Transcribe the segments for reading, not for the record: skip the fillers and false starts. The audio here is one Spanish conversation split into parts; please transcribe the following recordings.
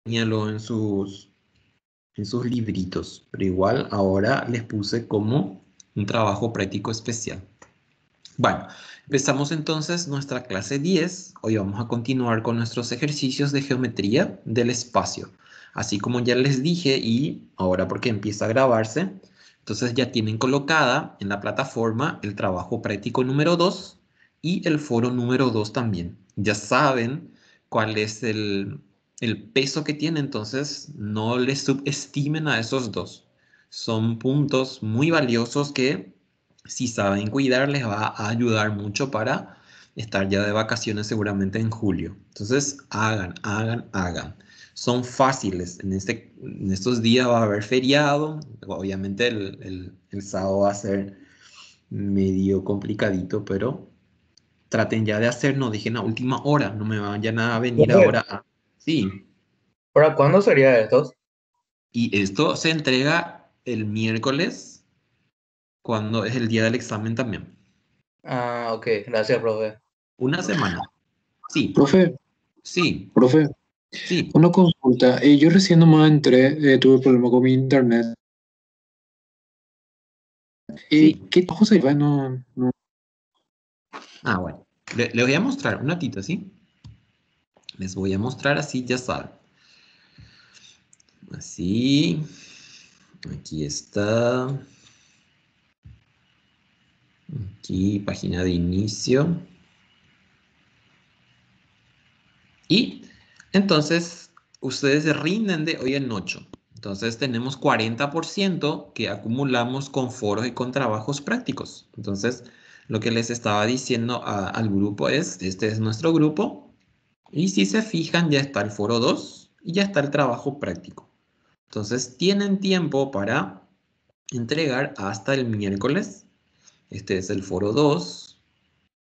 Ténganlo en sus libritos, pero igual ahora les puse como un trabajo práctico especial. Bueno, empezamos entonces nuestra clase 10. Hoy vamos a continuar con nuestros ejercicios de geometría del espacio. Así como ya les dije, y ahora porque empieza a grabarse, entonces ya tienen colocada en la plataforma el trabajo práctico número 2 y el foro número 2 también. Ya saben cuál es el peso que tiene, entonces no les subestimen a esos dos. Son puntos muy valiosos que, si saben cuidar, les va a ayudar mucho para estar ya de vacaciones seguramente en julio. Entonces, hagan. Son fáciles. En estos días va a haber feriado. Obviamente el sábado va a ser medio complicadito, pero traten ya de hacer, no dejen a última hora. No me vayan a venir Profe, ahora a... Sí, ¿para cuándo sería esto? y esto se entrega el miércoles, cuando es el día del examen también. Ah, ok, gracias, profe. Una semana. Sí, Profe, sí, profe, sí. una consulta. Yo recién nomás entré, tuve problema con mi internet. Sí. ¿Qué trabajo se va? No, no. Ah, bueno. Les voy a mostrar un ratito, ¿sí? Les voy a mostrar así, ya saben. Así. Aquí está. Aquí, página de inicio. Y entonces, ustedes se rinden de hoy en 8. Entonces, tenemos 40% que acumulamos con foros y con trabajos prácticos. Entonces, lo que les estaba diciendo al grupo es, este es nuestro grupo. Y si se fijan, ya está el foro 2 y ya está el trabajo práctico. Entonces, tienen tiempo para entregar hasta el miércoles. Este es el foro 2.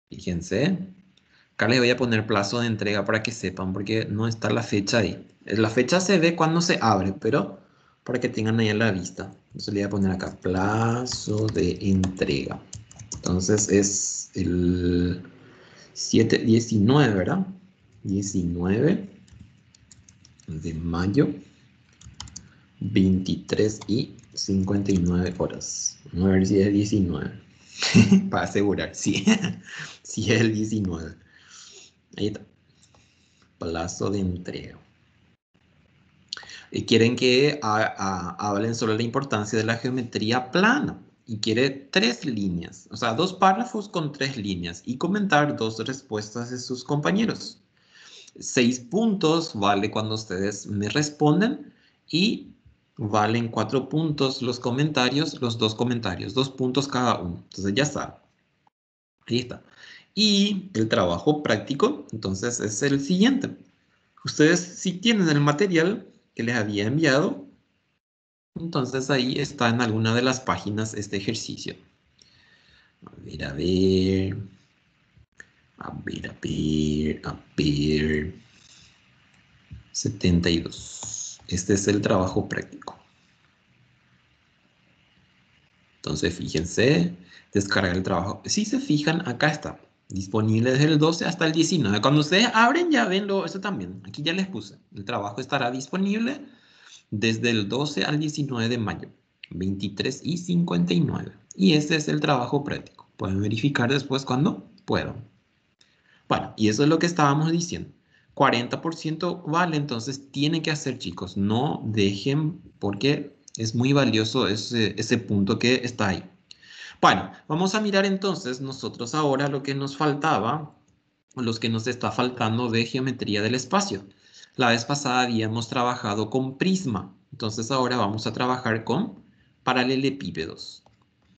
Fíjense. Acá les voy a poner plazo de entrega para que sepan, porque no está la fecha ahí. La fecha se ve cuando se abre, pero para que tengan ahí a la vista. Entonces le voy a poner acá plazo de entrega. Entonces es el 19, ¿verdad? 19 de mayo, 23:59. Vamos a ver si es 19. Para asegurar, sí. Sí es el 19. Ahí está. Plazo de entrega. Quieren que hablen sobre la importancia de la geometría plana. Y quiere 3 líneas, o sea, 2 párrafos con 3 líneas. Y comentar 2 respuestas de sus compañeros. 6 puntos vale cuando ustedes me responden. Y valen 4 puntos los comentarios, los 2 comentarios. 2 puntos cada uno. Entonces ya saben. Ahí está. Y el trabajo práctico, entonces, es el siguiente. Ustedes, si tienen el material que les había enviado, entonces ahí está en alguna de las páginas este ejercicio. A ver, a ver. A ver, a ver, a ver. 72. Este es el trabajo práctico. Entonces, fíjense, descargar el trabajo. Si se fijan, acá está. Disponible desde el 12 hasta el 19. Cuando ustedes abren, ya ven eso también. Aquí ya les puse. El trabajo estará disponible desde el 12 al 19 de mayo, 23:59. Y este es el trabajo práctico. Pueden verificar después cuando puedan. Bueno, y eso es lo que estábamos diciendo. 40% vale, entonces tienen que hacer, chicos. No dejen, porque es muy valioso ese punto que está ahí. Bueno, vamos a mirar entonces nosotros ahora lo que nos faltaba, los que nos está faltando de geometría del espacio. La vez pasada habíamos trabajado con prisma, entonces ahora vamos a trabajar con paralelepípedos.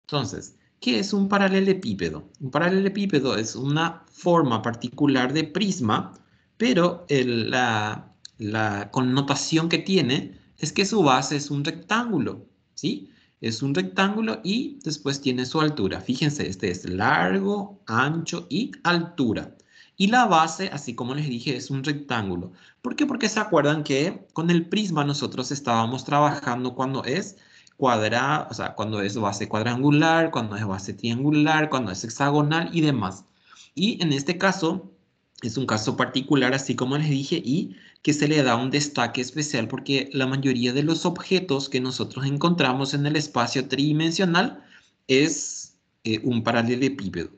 Entonces, ¿qué es un paralelepípedo? Un paralelepípedo es una forma particular de prisma, pero la connotación que tiene es que su base es un rectángulo, ¿sí? Es un rectángulo y después tiene su altura. Fíjense, este es largo, ancho y altura. Y la base, así como les dije, es un rectángulo. ¿Por qué? Porque se acuerdan que con el prisma nosotros estábamos trabajando cuando es cuadrado, o sea, cuando es base cuadrangular, cuando es base triangular, cuando es hexagonal y demás. Y en este caso, Es un caso particular, así como les dije, y que se le da un destaque especial porque la mayoría de los objetos que nosotros encontramos en el espacio tridimensional es un paralelepípedo.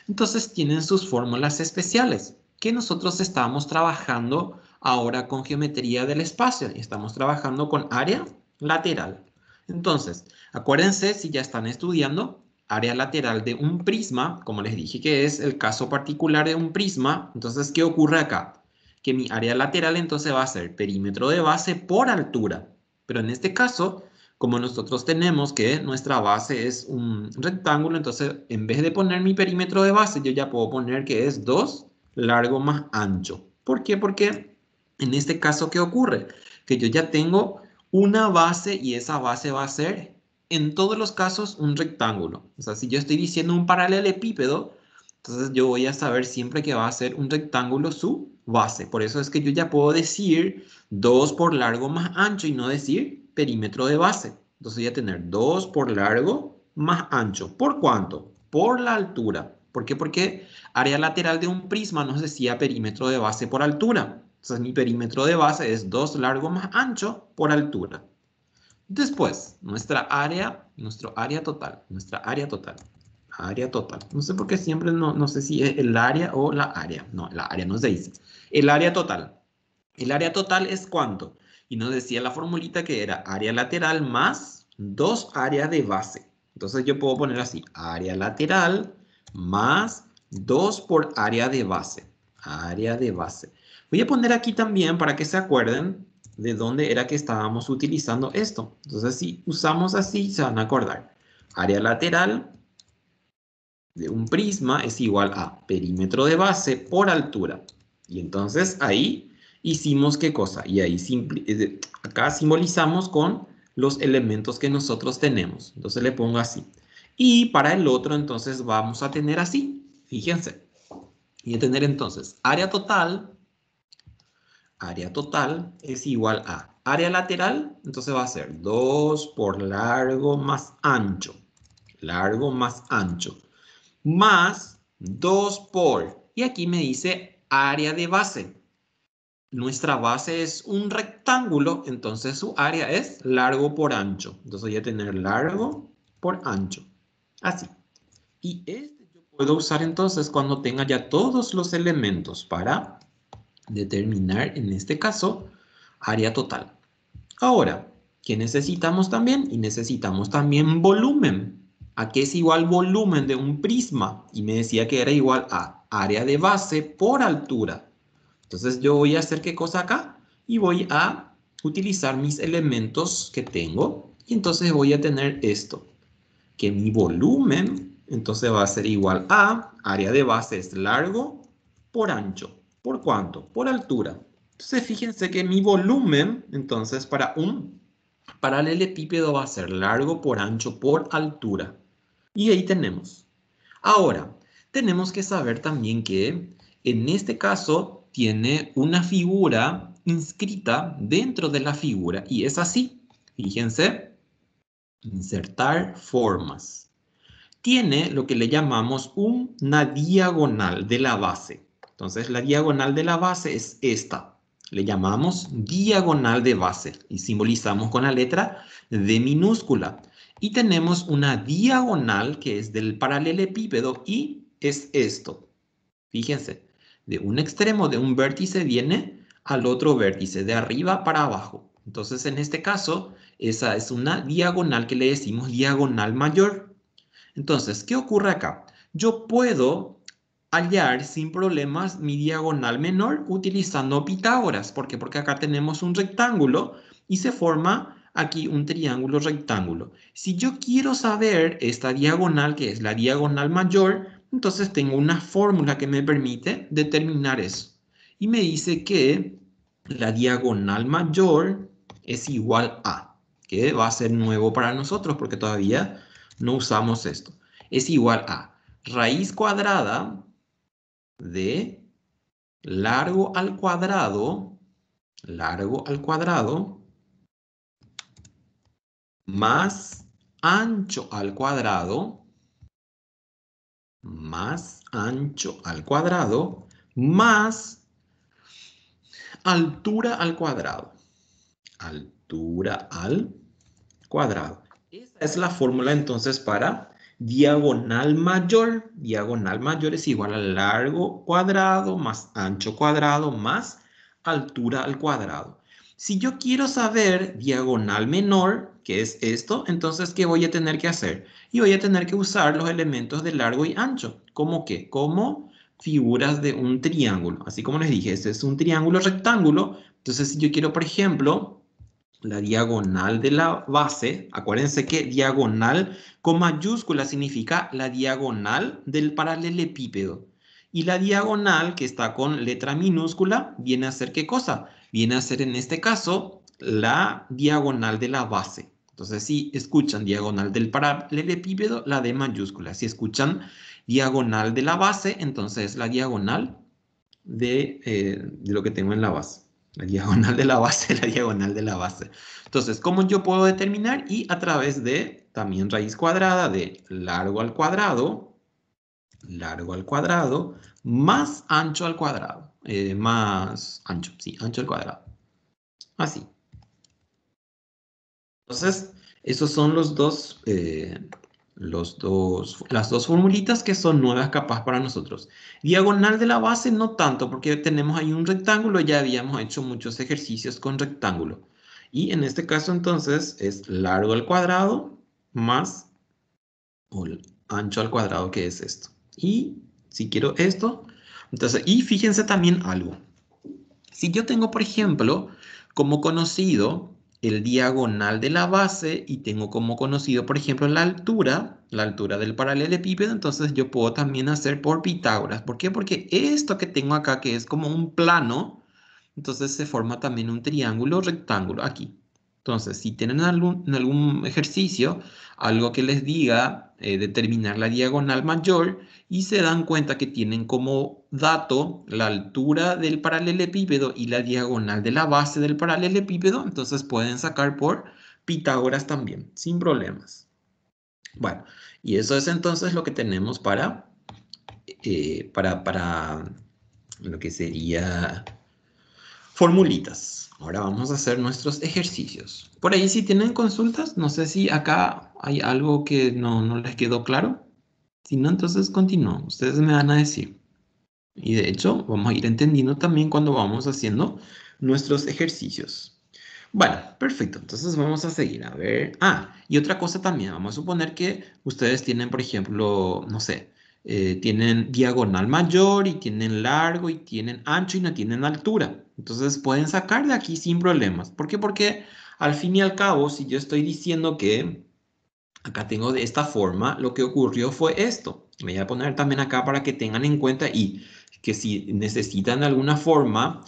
Entonces tienen sus fórmulas especiales que nosotros estamos trabajando ahora con geometría del espacio y estamos trabajando con área lateral. Entonces, acuérdense si ya están estudiando área lateral de un prisma, como les dije que es el caso particular de un prisma. Entonces, ¿qué ocurre acá? Que mi área lateral entonces va a ser perímetro de base por altura. Pero en este caso, como nosotros tenemos que nuestra base es un rectángulo, entonces en vez de poner mi perímetro de base, yo ya puedo poner que es 2 largo más ancho. ¿Por qué? Porque en este caso, ¿qué ocurre? Que yo ya tengo una base y esa base va a ser en todos los casos un rectángulo. O sea, si yo estoy diciendo un paralelepípedo, entonces yo voy a saber siempre que va a ser un rectángulo su base. Por eso es que yo ya puedo decir 2 por largo más ancho y no decir perímetro de base. Entonces voy a tener 2 por largo más ancho. ¿Por cuánto? Por la altura. ¿Por qué? Porque área lateral de un prisma nos decía perímetro de base por altura. Entonces mi perímetro de base es 2 largo más ancho por altura. Después, nuestro área total, área total. No sé por qué siempre no sé si es el área o la área. No, la área no se dice. El área total. El área total es ¿cuánto? Y nos decía la formulita que era área lateral más 2 áreas de base. Entonces yo puedo poner así, área lateral más 2 por área de base. Área de base. Voy a poner aquí también para que se acuerden de dónde era que estábamos utilizando esto. Entonces, si usamos así, se van a acordar. Área lateral de un prisma es igual a perímetro de base por altura. Y entonces ahí hicimos ¿qué cosa? Y ahí acá simbolizamos con los elementos que nosotros tenemos. Entonces le pongo así. Y para el otro entonces vamos a tener así. Fíjense. Y a tener entonces área total es igual a área lateral, entonces va a ser 2 por largo más ancho, más 2 por, y aquí me dice área de base. Nuestra base es un rectángulo, entonces su área es largo por ancho. Entonces voy a tener largo por ancho, así. Y este yo puedo usar entonces cuando tenga ya todos los elementos para determinar, en este caso, área total. Ahora, ¿qué necesitamos también? Y necesitamos también volumen. ¿A qué es igual volumen de un prisma? Y me decía que era igual a área de base por altura. Entonces yo voy a hacer ¿qué cosa acá? Y voy a utilizar mis elementos que tengo. Y entonces voy a tener esto. Que mi volumen, entonces va a ser igual a área de base es largo por ancho. ¿Por cuánto? Por altura. Entonces fíjense que mi volumen, entonces para un paralelepípedo va a ser largo por ancho por altura. Y ahí tenemos. Ahora, tenemos que saber también que en este caso tiene una figura inscrita dentro de la figura y es así. Fíjense, insertar formas. Tiene lo que le llamamos una diagonal de la base. Entonces la diagonal de la base es esta. Le llamamos diagonal de base y simbolizamos con la letra D minúscula. Y tenemos una diagonal que es del paralelepípedo y es esto. Fíjense, de un extremo de un vértice viene al otro vértice, de arriba para abajo. Entonces en este caso, esa es una diagonal que le decimos diagonal mayor. Entonces, ¿qué ocurre acá? Yo puedo hallar sin problemas mi diagonal menor utilizando Pitágoras. ¿Por qué? Porque acá tenemos un rectángulo y se forma aquí un triángulo rectángulo. Si yo quiero saber esta diagonal, que es la diagonal mayor, entonces tengo una fórmula que me permite determinar eso. Y me dice que la diagonal mayor es igual a, que va a ser nuevo para nosotros porque todavía no usamos esto. Es igual a raíz cuadrada de largo al cuadrado más ancho al cuadrado más altura al cuadrado. Altura al cuadrado. Esa es la fórmula entonces para diagonal mayor. Diagonal mayor es igual a largo cuadrado más ancho cuadrado más altura al cuadrado. Si yo quiero saber diagonal menor, que es esto, entonces ¿qué voy a tener que hacer? Y voy a tener que usar los elementos de largo y ancho. ¿Cómo qué? Como figuras de un triángulo. Así como les dije, este es un triángulo rectángulo. Entonces, si yo quiero, por ejemplo, la diagonal de la base, acuérdense que diagonal con mayúscula significa la diagonal del paralelepípedo. Y la diagonal que está con letra minúscula viene a ser ¿qué cosa? Viene a ser en este caso la diagonal de la base. Entonces, si escuchan diagonal del paralelepípedo, la D mayúscula. Si escuchan diagonal de la base, entonces la diagonal de lo que tengo en la base. La diagonal de la base, la diagonal de la base. Entonces, ¿cómo yo puedo determinar? Y a través de también raíz cuadrada de largo al cuadrado, más ancho al cuadrado. Más ancho, sí, ancho al cuadrado. Así. Entonces, esos son las dos formulitas que son nuevas capaz para nosotros. Diagonal de la base no tanto, porque tenemos ahí un rectángulo, ya habíamos hecho muchos ejercicios con rectángulo. Y en este caso entonces es largo al cuadrado más o ancho al cuadrado, que es esto. Y si quiero esto, entonces, y fíjense también algo. Si yo tengo, por ejemplo, como conocido el diagonal de la base y tengo como conocido, por ejemplo, la altura del paralelepípedo, entonces yo puedo también hacer por Pitágoras. ¿Por qué? Porque esto que tengo acá, que es como un plano, entonces se forma también un triángulo rectángulo aquí. Entonces, si tienen en algún ejercicio algo que les diga determinar la diagonal mayor y se dan cuenta que tienen como dato la altura del paralelepípedo y la diagonal de la base del paralelepípedo, entonces pueden sacar por Pitágoras también, sin problemas. Bueno, y eso es entonces lo que tenemos para lo que sería formulitas. Ahora vamos a hacer nuestros ejercicios. Por ahí si tienen consultas, no sé si acá hay algo que no les quedó claro. Si no, entonces continúo. Ustedes me van a decir. Y de hecho, vamos a ir entendiendo también cuando vamos haciendo nuestros ejercicios. Bueno, perfecto. Entonces vamos a seguir. A ver. Ah, y otra cosa también. Vamos a suponer que ustedes tienen, por ejemplo, no sé, tienen diagonal mayor y tienen largo y tienen ancho y no tienen altura. Entonces pueden sacar de aquí sin problemas. ¿Por qué? Porque al fin y al cabo, si yo estoy diciendo que acá tengo de esta forma, lo que ocurrió fue esto. Me voy a poner también acá para que tengan en cuenta y que si necesitan de alguna forma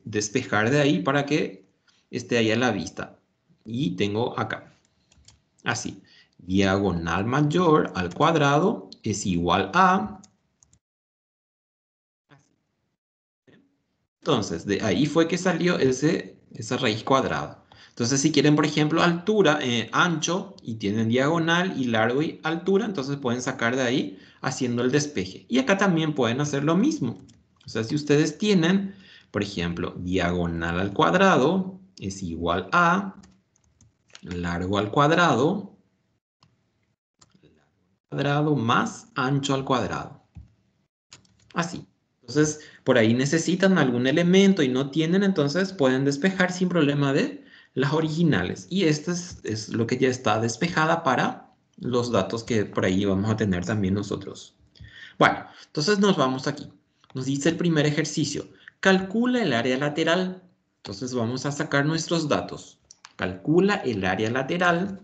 despejar de ahí para que esté ahí a la vista. Y tengo acá, así, diagonal mayor al cuadrado es igual a... Entonces, de ahí fue que salió esa raíz cuadrada. Entonces, si quieren, por ejemplo, altura, ancho, y tienen diagonal y largo y altura, entonces pueden sacar de ahí haciendo el despeje. Y acá también pueden hacer lo mismo. O sea, si ustedes tienen, por ejemplo, diagonal al cuadrado es igual a largo al cuadrado más ancho al cuadrado. Así. Entonces, por ahí necesitan algún elemento y no tienen, entonces pueden despejar sin problema de las originales. Y esta es lo que ya está despejada para los datos que por ahí vamos a tener también nosotros. Bueno, entonces nos vamos aquí. Nos dice el primer ejercicio. Calcula el área lateral. Entonces vamos a sacar nuestros datos. Calcula el área lateral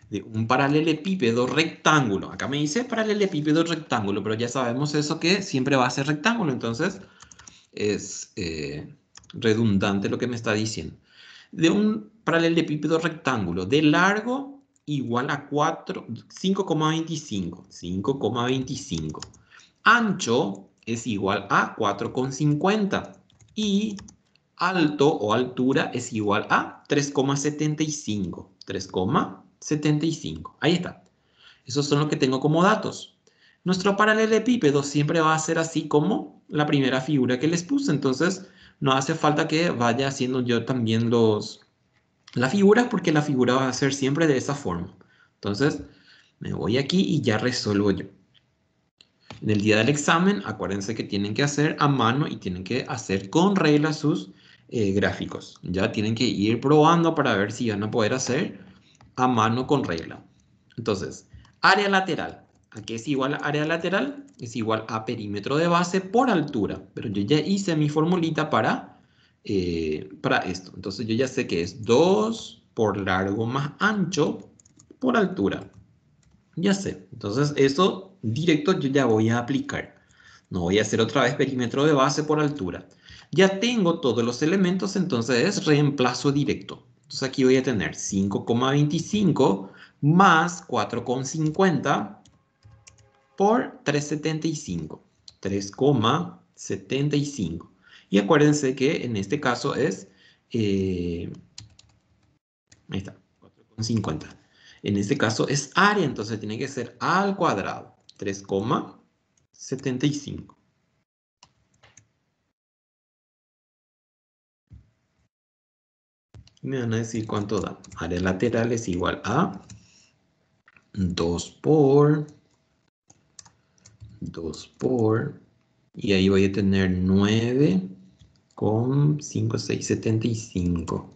de un paralelepípedo rectángulo. Acá me dice paralelepípedo rectángulo, pero ya sabemos eso que siempre va a ser rectángulo, entonces es redundante lo que me está diciendo. De un paralelepípedo rectángulo de largo igual a 5,25. 5,25. Ancho es igual a 4,50. Y alto o altura es igual a 3,75. 3,75. Ahí está. Esos son los que tengo como datos. nuestro paralelepípedo siempre va a ser así como la primera figura que les puse. Entonces, no hace falta que vaya haciendo yo también las figuras, porque la figura va a ser siempre de esa forma. Entonces, me voy aquí y ya resuelvo yo. En el día del examen, acuérdense que tienen que hacer a mano y tienen que hacer con regla sus gráficos. Ya tienen que ir probando para ver si van a poder hacer a mano con regla. Entonces, área lateral. ¿A qué es igual a área lateral? Es igual a perímetro de base por altura. Pero yo ya hice mi formulita para esto. Entonces yo ya sé que es 2 por largo más ancho por altura. Ya sé. Entonces eso directo yo ya voy a aplicar. No voy a hacer otra vez perímetro de base por altura. Ya tengo todos los elementos, entonces es reemplazo directo. Entonces aquí voy a tener 5,25 más 4,50 por 3,75. 3,75. Y acuérdense que en este caso es... ahí está, 4,50. En este caso es área, entonces tiene que ser al cuadrado. 3,75. Me van a decir cuánto da. Área lateral es igual a 2 por... Y ahí voy a tener 9,5675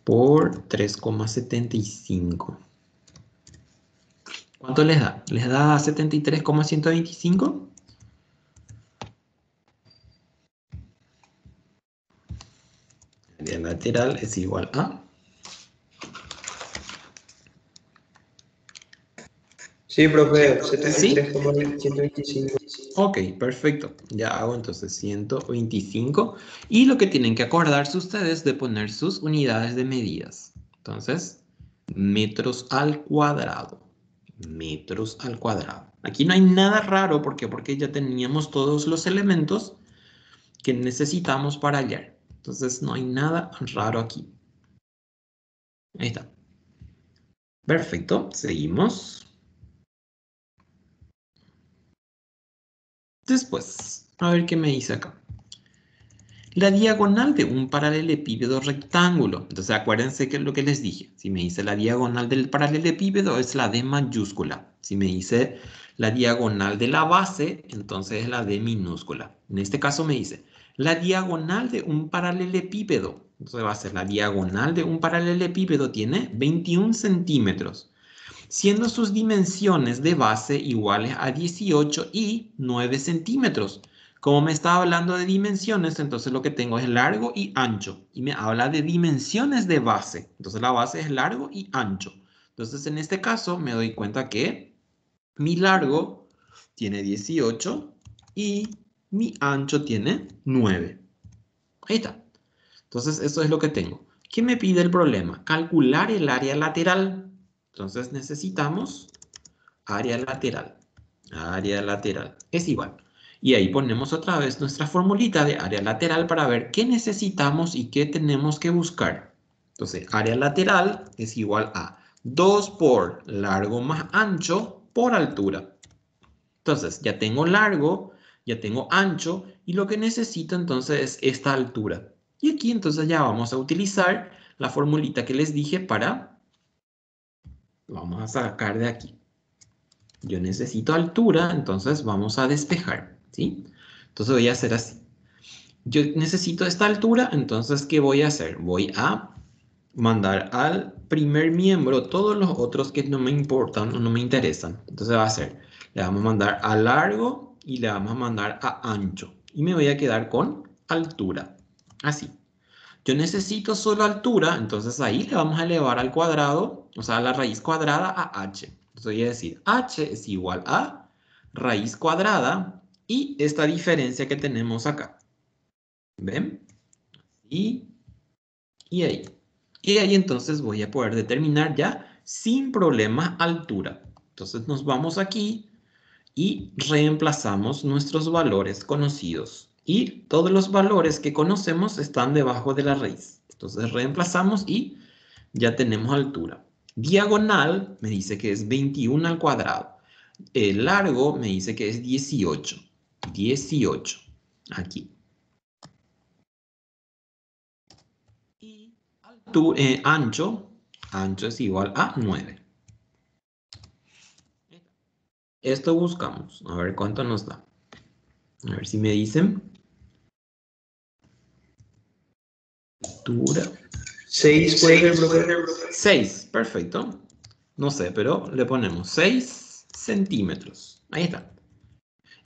por 3,75. ¿Cuánto les da? ¿Les da 73,125? Área lateral es igual a... Sí, profe, ¿Sí? 73,125. Ok, perfecto. Ya hago entonces 125. Y lo que tienen que acordarse ustedes de poner sus unidades de medidas. Entonces, metros al cuadrado. Metros al cuadrado. Aquí no hay nada raro. ¿Por qué? Porque ya teníamos todos los elementos que necesitamos para hallar. Entonces, no hay nada raro aquí. Ahí está. Perfecto. Seguimos. Después, a ver qué me dice acá. La diagonal de un paralelepípedo rectángulo. Entonces acuérdense que es lo que les dije. Si me dice la diagonal del paralelepípedo es la D mayúscula. Si me dice la diagonal de la base, entonces es la D minúscula. En este caso me dice la diagonal de un paralelepípedo. Entonces va a ser la diagonal de un paralelepípedo tiene 21 centímetros. Siendo sus dimensiones de base iguales a 18 y 9 centímetros. Como me está hablando de dimensiones, entonces lo que tengo es largo y ancho. Y me habla de dimensiones de base. Entonces la base es largo y ancho. Entonces en este caso me doy cuenta que mi largo tiene 18 y mi ancho tiene 9. Ahí está. Entonces eso es lo que tengo. ¿Qué me pide el problema? Calcular el área lateral. Entonces necesitamos área lateral. Área lateral es igual. Y ahí ponemos otra vez nuestra formulita de área lateral para ver qué necesitamos y qué tenemos que buscar. Entonces, área lateral es igual a 2 por largo más ancho por altura. Entonces, ya tengo largo, ya tengo ancho y lo que necesito entonces es esta altura. Y aquí entonces ya vamos a utilizar la formulita que les dije para... Vamos a sacar de aquí. Yo necesito altura, entonces vamos a despejar, ¿sí? Entonces voy a hacer así. Yo necesito esta altura, entonces ¿qué voy a hacer? Voy a mandar al primer miembro todos los otros que no me importan o no me interesan. Entonces va a ser, le vamos a mandar a largo y le vamos a mandar a ancho. Y me voy a quedar con altura, así. Yo necesito solo altura, entonces ahí le vamos a elevar al cuadrado, o sea, a la raíz cuadrada a h. Entonces voy a decir, h es igual a raíz cuadrada y esta diferencia que tenemos acá. ¿Ven? Y ahí. Y ahí entonces voy a poder determinar ya sin problema altura. Entonces nos vamos aquí y reemplazamos nuestros valores conocidos. Y todos los valores que conocemos están debajo de la raíz. Entonces reemplazamos y ya tenemos altura. Diagonal me dice que es 21 al cuadrado. El largo me dice que es 18. 18. Aquí. Y ancho es igual a 9. Esto buscamos. A ver cuánto nos da. A ver si me dicen. Altura. 6 puede ser, profe. 6, perfecto. No sé, pero le ponemos 6 centímetros. Ahí está.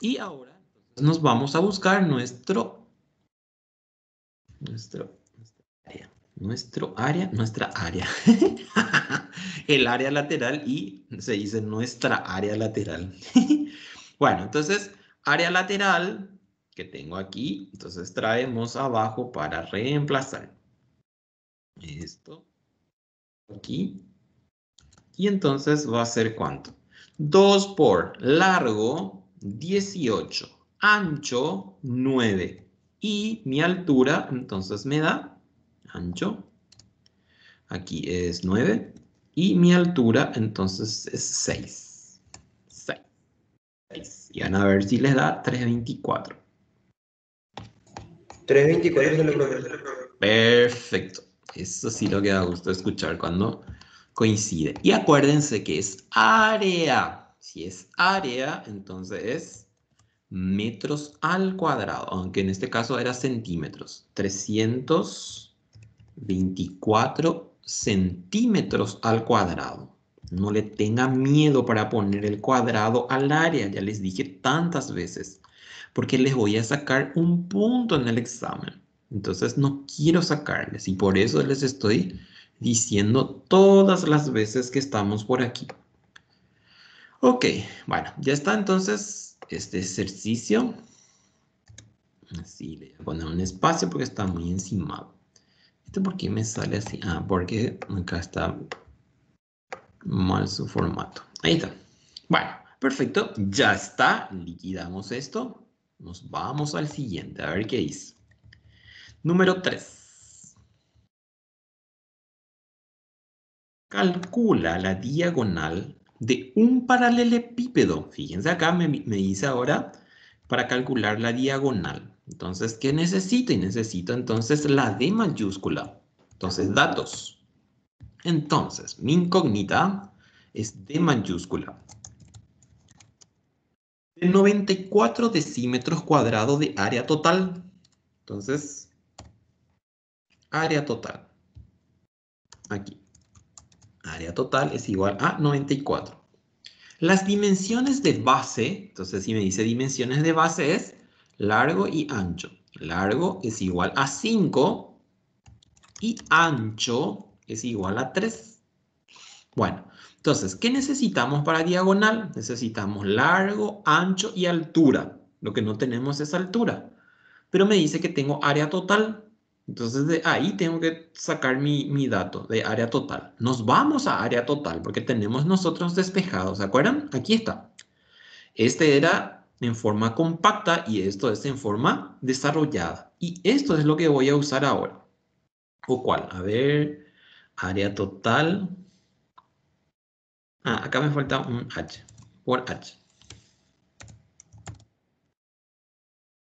Y ahora nos vamos a buscar nuestra área. El área lateral y se dice nuestra área lateral. Bueno, entonces, área lateral que tengo aquí, entonces traemos abajo para reemplazar esto aquí. Y entonces va a ser ¿cuánto? 2 por largo, 18, ancho, 9. Y mi altura, entonces me da ancho. Aquí es 9. Y mi altura, entonces, es 6. 6. Y van a ver si les da 3,24. 3,24 sale, profe. Perfecto. Eso sí lo que da gusto escuchar cuando coincide. Y acuérdense que es área. Si es área, entonces es metros al cuadrado. Aunque en este caso era centímetros. 324 centímetros al cuadrado. No le tengan miedo para poner el cuadrado al área. Ya les dije tantas veces. Porque les voy a sacar un punto en el examen. Entonces no quiero sacarles. Y por eso les estoy diciendo todas las veces que estamos por aquí. Ok, bueno, ya está entonces este ejercicio. Así le voy a poner un espacio porque está muy encimado. ¿Esto por qué me sale así? Ah, porque acá está mal su formato. Ahí está. Bueno, perfecto. Ya está. Liquidamos esto. Nos vamos al siguiente. A ver qué dice. Número 3. Calcula la diagonal de un paralelepípedo. Fíjense acá, me dice ahora para calcular la diagonal. Entonces, ¿qué necesito? Y necesito entonces la D mayúscula. Entonces, datos. Entonces, mi incógnita es D mayúscula. De 94 decímetros cuadrados de área total. Entonces, área total. Aquí. Área total es igual a 94. Las dimensiones de base, entonces si me dice dimensiones de base es largo y ancho. Largo es igual a 5 y ancho es igual a 3. Bueno, entonces, ¿qué necesitamos para diagonal? Necesitamos largo, ancho y altura. Lo que no tenemos es altura. Pero me dice que tengo área total. Entonces de ahí tengo que sacar mi dato de área total. Nos vamos a área total porque tenemos nosotros despejados. ¿Se acuerdan? Aquí está. Este era en forma compacta y esto es en forma desarrollada. Y esto es lo que voy a usar ahora. ¿O cuál? A ver, área total. Ah, acá me falta un H. Por H.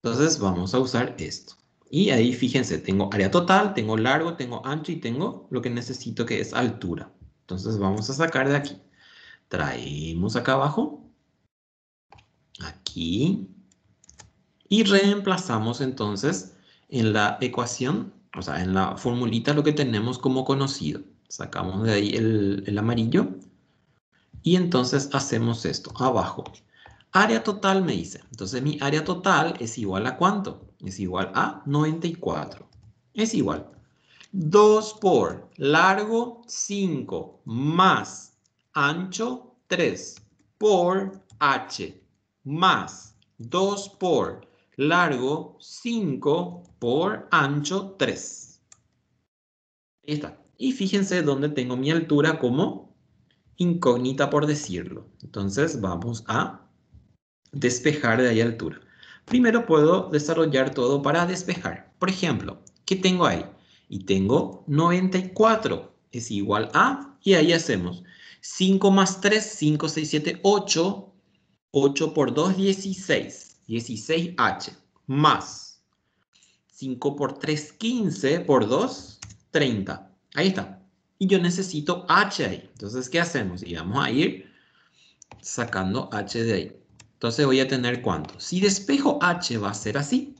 Entonces vamos a usar esto. Y ahí fíjense, tengo área total, tengo largo, tengo ancho y tengo lo que necesito que es altura. Entonces vamos a sacar de aquí. Traemos acá abajo. Aquí. Y reemplazamos entonces en la ecuación, o sea, en la formulita lo que tenemos como conocido. Sacamos de ahí el amarillo. Y entonces hacemos esto, abajo. Área total me dice. Entonces mi área total es igual a ¿cuánto? Es igual a 94. Es igual. 2 por largo 5 más ancho 3 por h más 2 por largo 5 por ancho 3. Ahí está. Y fíjense dónde tengo mi altura como incógnita por decirlo. Entonces vamos a despejar de ahí altura. Primero puedo desarrollar todo para despejar. Por ejemplo, ¿qué tengo ahí? Y tengo 94 es igual a, y ahí hacemos 5 más 3, 5, 6, 7, 8. 8 por 2, 16. 16H. Más 5 por 3, 15. Por 2, 30. Ahí está. Y yo necesito H ahí. Entonces, ¿qué hacemos? Y vamos a ir sacando H de ahí. Entonces voy a tener ¿cuánto? Si despejo H va a ser así.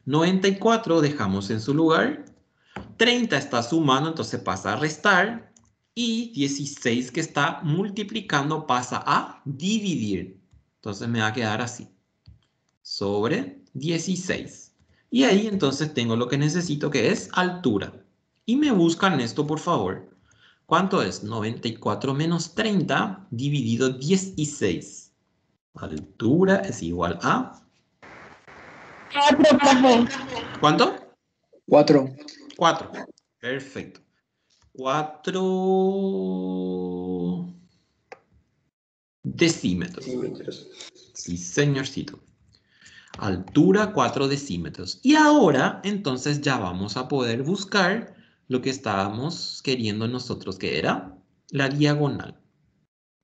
94 dejamos en su lugar. 30 está sumando, entonces pasa a restar. Y 16 que está multiplicando pasa a dividir. Entonces me va a quedar así. Sobre 16. Y ahí entonces tengo lo que necesito, que es altura. Y me buscan esto, por favor. ¿Cuánto es? 94 menos 30 dividido 16. Altura es igual a... 4, profe. ¿Cuánto? 4. 4. Perfecto. 4 decímetros. Decímetros. Sí, señorcito. Altura 4 decímetros. Y ahora, entonces, ya vamos a poder buscar lo que estábamos queriendo nosotros, que era la diagonal.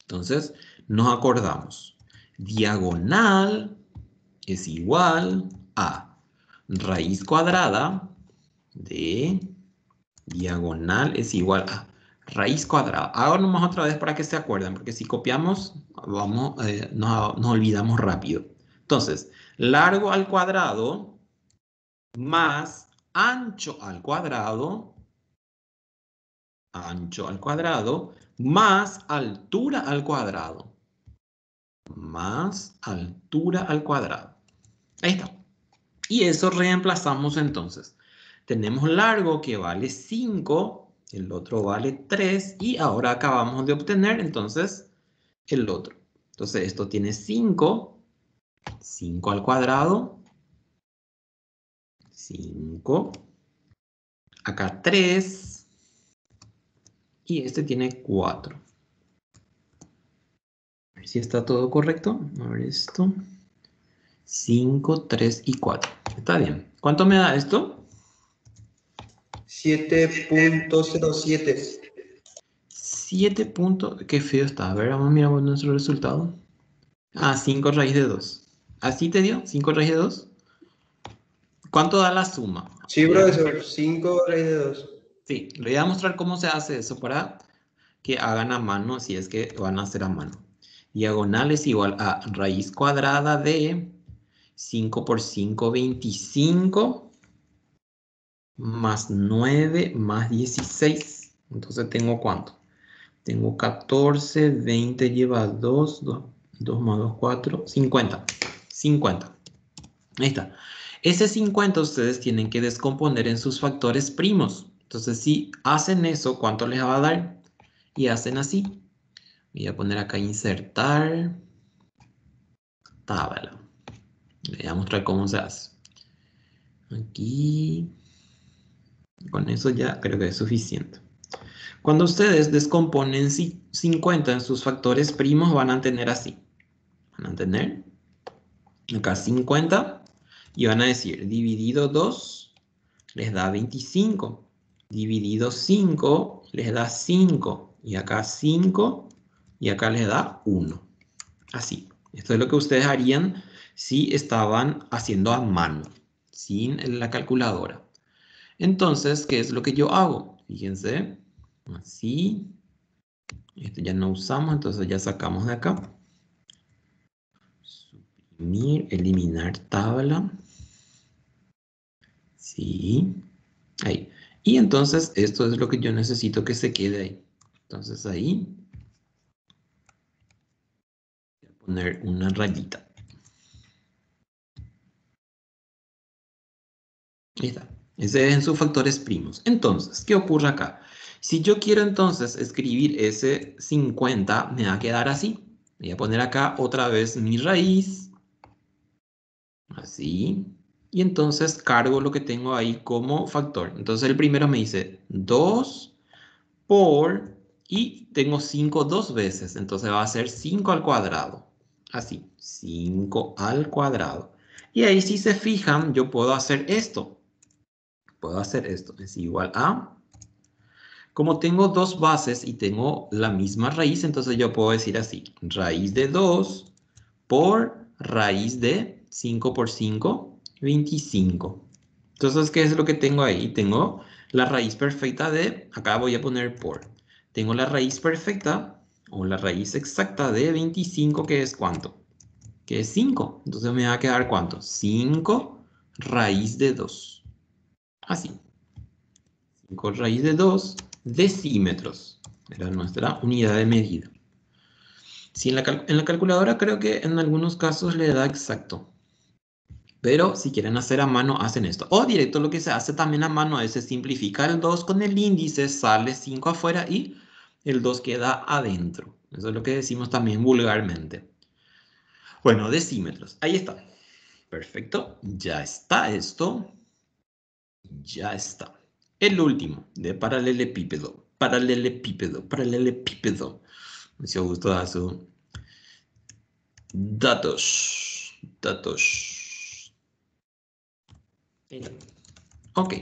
Entonces, nos acordamos. Diagonal es igual a raíz cuadrada de diagonal es igual a raíz cuadrada. Ahora nomás otra vez para que se acuerden, porque si copiamos, nos olvidamos rápido. Entonces, largo al cuadrado más ancho al cuadrado más altura al cuadrado. Más altura al cuadrado. Ahí está. Y eso reemplazamos entonces. Tenemos largo que vale 5, el otro vale 3 y ahora acabamos de obtener entonces el otro. Entonces esto tiene 5, 5 al cuadrado, 5, acá 3 y este tiene 4. A ver si está todo correcto. A ver esto. 5, 3 y 4. Está bien. ¿Cuánto me da esto? 7.07. 7 puntos. Qué feo está. A ver, vamos a mirar nuestro resultado. Ah, 5 raíz de 2. ¿Así te dio? 5 raíz de 2. ¿Cuánto da la suma? Sí, profesor. 5 raíz de 2. Sí, le voy a mostrar cómo se hace eso para que hagan a mano, si es que van a hacer a mano. Diagonal es igual a raíz cuadrada de 5 por 5, 25. Más 9 más 16. Entonces tengo ¿cuánto? Tengo 14, 20 lleva 2, 2 más 2, 4, 50. 50. Ahí está. Ese 50 ustedes tienen que descomponer en sus factores primos. Entonces, si hacen eso, ¿cuánto les va a dar? Y hacen así. Voy a poner acá insertar tabla. Les voy a mostrar cómo se hace. Aquí. Con eso ya creo que es suficiente. Cuando ustedes descomponen 50 en sus factores primos, van a tener así. Van a tener acá 50 y van a decir dividido 2 les da 25. Dividido 5 les da 5. Y acá 5 y acá les da 1. Así. Esto es lo que ustedes harían si estaban haciendo a mano, sin la calculadora. Entonces, ¿qué es lo que yo hago? Fíjense. Así. Esto ya no usamos, entonces ya sacamos de acá. Suprimir, eliminar tabla. Sí. Ahí. Y entonces esto es lo que yo necesito que se quede ahí. Entonces ahí. Voy a poner una rayita. Ahí está. Ese es en sus factores primos. Entonces, ¿qué ocurre acá? Si yo quiero entonces escribir ese 50, me va a quedar así. Voy a poner acá otra vez mi raíz. Así. Y entonces cargo lo que tengo ahí como factor. Entonces el primero me dice 2 por... Y tengo 5 dos veces. Entonces va a ser 5 al cuadrado. Así. 5 al cuadrado. Y ahí si se fijan, yo puedo hacer esto. Puedo hacer esto. Es igual a... Como tengo dos bases y tengo la misma raíz, entonces yo puedo decir así. Raíz de 2 por raíz de 5 por 5, 25. Entonces, ¿qué es lo que tengo ahí? Tengo la raíz perfecta de, acá voy a poner por. Tengo la raíz perfecta o la raíz exacta de 25, que es ¿cuánto? Que es 5. Entonces me va a quedar ¿cuánto? 5 raíz de 2. Así. 5 raíz de 2 decímetros. Era nuestra unidad de medida. Sí, en la calculadora creo que en algunos casos le da exacto. Pero si quieren hacer a mano, hacen esto. O directo lo que se hace también a mano es se simplifica el 2 con el índice, sale 5 afuera y el 2 queda adentro. Eso es lo que decimos también vulgarmente. Bueno, decímetros. Ahí está. Perfecto. Ya está esto. Ya está. El último, de paralelepípedo. Paralelepípedo. Paralelepípedo. Mucho gusto, Dazu. Datos. Datos. Ok.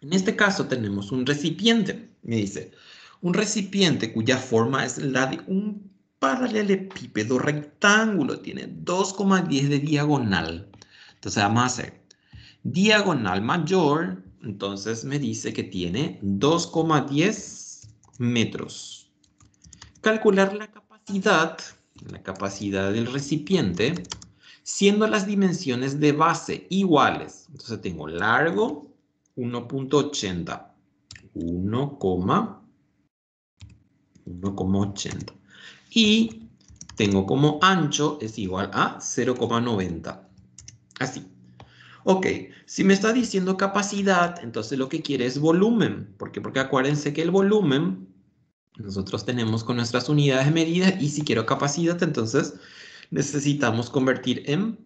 En este caso tenemos un recipiente. Me dice, un recipiente cuya forma es la de un paralelepípedo rectángulo. Tiene 2,10 de diagonal. Entonces vamos a hacer diagonal mayor. Entonces me dice que tiene 2,10 metros. Calcular la capacidad del recipiente, siendo las dimensiones de base iguales. Entonces tengo largo 1,80. 1,80. Y tengo como ancho es igual a 0,90. Así. Ok, si me está diciendo capacidad, entonces lo que quiere es volumen. ¿Por qué? Porque acuérdense que el volumen nosotros tenemos con nuestras unidades de medida y si quiero capacidad, entonces necesitamos convertir en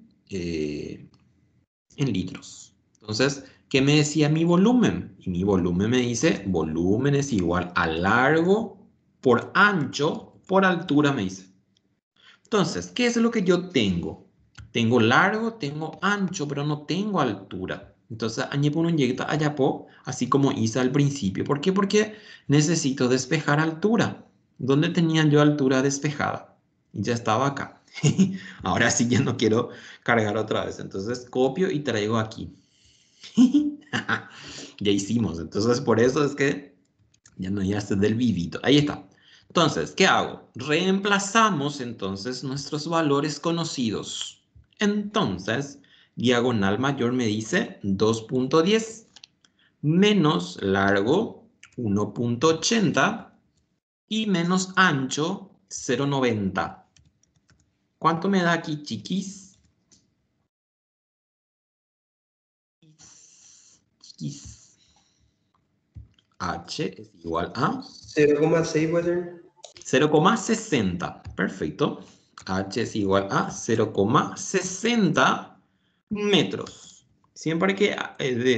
litros. Entonces, ¿qué me decía mi volumen? Y mi volumen me dice, volumen es igual a largo por ancho por altura, me dice. Entonces, ¿qué es lo que yo tengo? Tengo largo, tengo ancho, pero no tengo altura. Entonces, añepo un inyecta ayapo, así como hice al principio. ¿Por qué? Porque necesito despejar altura. ¿Dónde tenía yo altura despejada? Y ya estaba acá. Ahora sí ya no quiero cargar otra vez. Entonces, copio y traigo aquí. Ya hicimos. Entonces, por eso es que ya no ya del vivito. Ahí está. Entonces, ¿qué hago? Reemplazamos entonces nuestros valores conocidos. Entonces, diagonal mayor me dice 2,10 menos largo 1,80 y menos ancho 0,90. ¿Cuánto me da aquí, chiquis? Chiquis. H es igual a 0,6 puede ser. 0,60. Perfecto. H es igual a 0,60 metros. Siempre que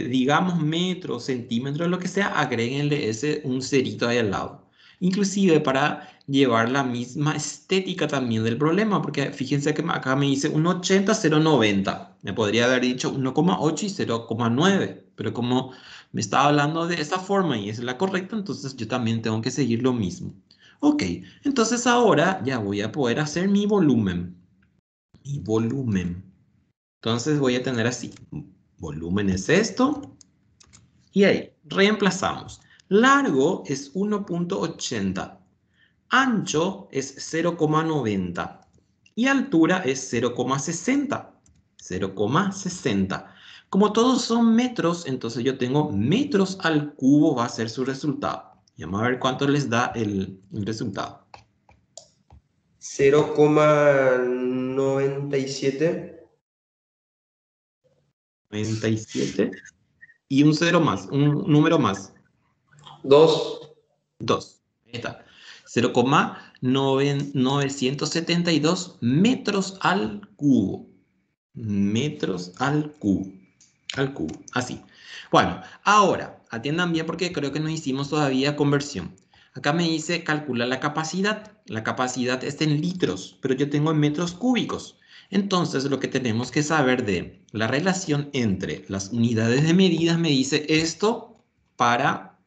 digamos metros, centímetros, lo que sea, agréguenle un cerito ahí al lado. Inclusive para llevar la misma estética también del problema, porque fíjense que acá me dice 1,80, 0,90. Me podría haber dicho 1,8 y 0,9, pero como me estaba hablando de esa forma y es la correcta, entonces yo también tengo que seguir lo mismo. Ok, entonces ahora ya voy a poder hacer mi volumen. Mi volumen. Entonces voy a tener así. Volumen es esto. Y ahí, reemplazamos. Largo es 1,80. Ancho es 0,90. Y altura es 0,60. 0,60. Como todos son metros, entonces yo tengo metros al cubo va a ser su resultado. Y vamos a ver cuánto les da el resultado. 0,97. 97 y un 0 más, un número más, 2. 2. Ahí está. 0,972 metros al cubo. Metros al cubo. Al cubo, así. Bueno, ahora, atiendan bien porque creo que no hicimos todavía conversión. Acá me dice calcula la capacidad. La capacidad está en litros, pero yo tengo en metros cúbicos. Entonces, lo que tenemos que saber de la relación entre las unidades de medidas me dice esto para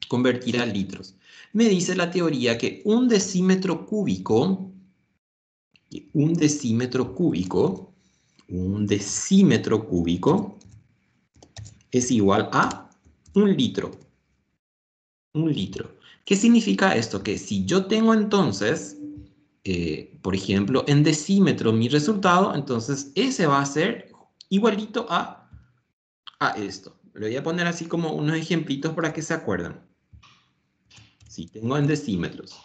convertir a litros. Me dice la teoría que un decímetro cúbico que un decímetro cúbico es igual a 1 litro. 1 litro. ¿Qué significa esto? Que si yo tengo entonces, por ejemplo, en decímetro mi resultado, entonces ese va a ser igualito a esto. Le voy a poner así como unos ejemplitos para que se acuerden. Si tengo en decímetros.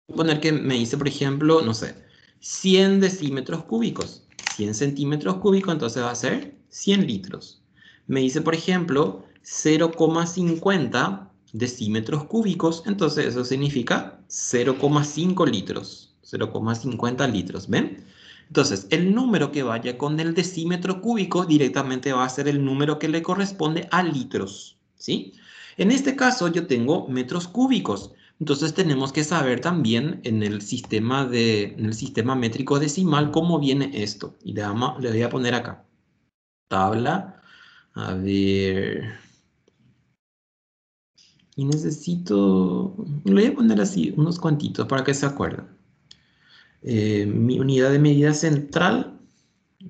Voy a poner que me dice, por ejemplo, no sé, 100 decímetros cúbicos. 100 centímetros cúbicos, entonces va a ser 100 litros. Me dice, por ejemplo, 0,50 decímetros cúbicos, entonces eso significa 0,5 litros. 0,50 litros, ¿ven? Entonces, el número que vaya con el decímetro cúbico directamente va a ser el número que le corresponde a litros, ¿sí? En este caso yo tengo metros cúbicos. Entonces tenemos que saber también en el sistema métrico decimal cómo viene esto. Y le voy a poner acá. Tabla. A ver. Y necesito... Le voy a poner así unos cuantitos para que se acuerden. Mi unidad de medida central.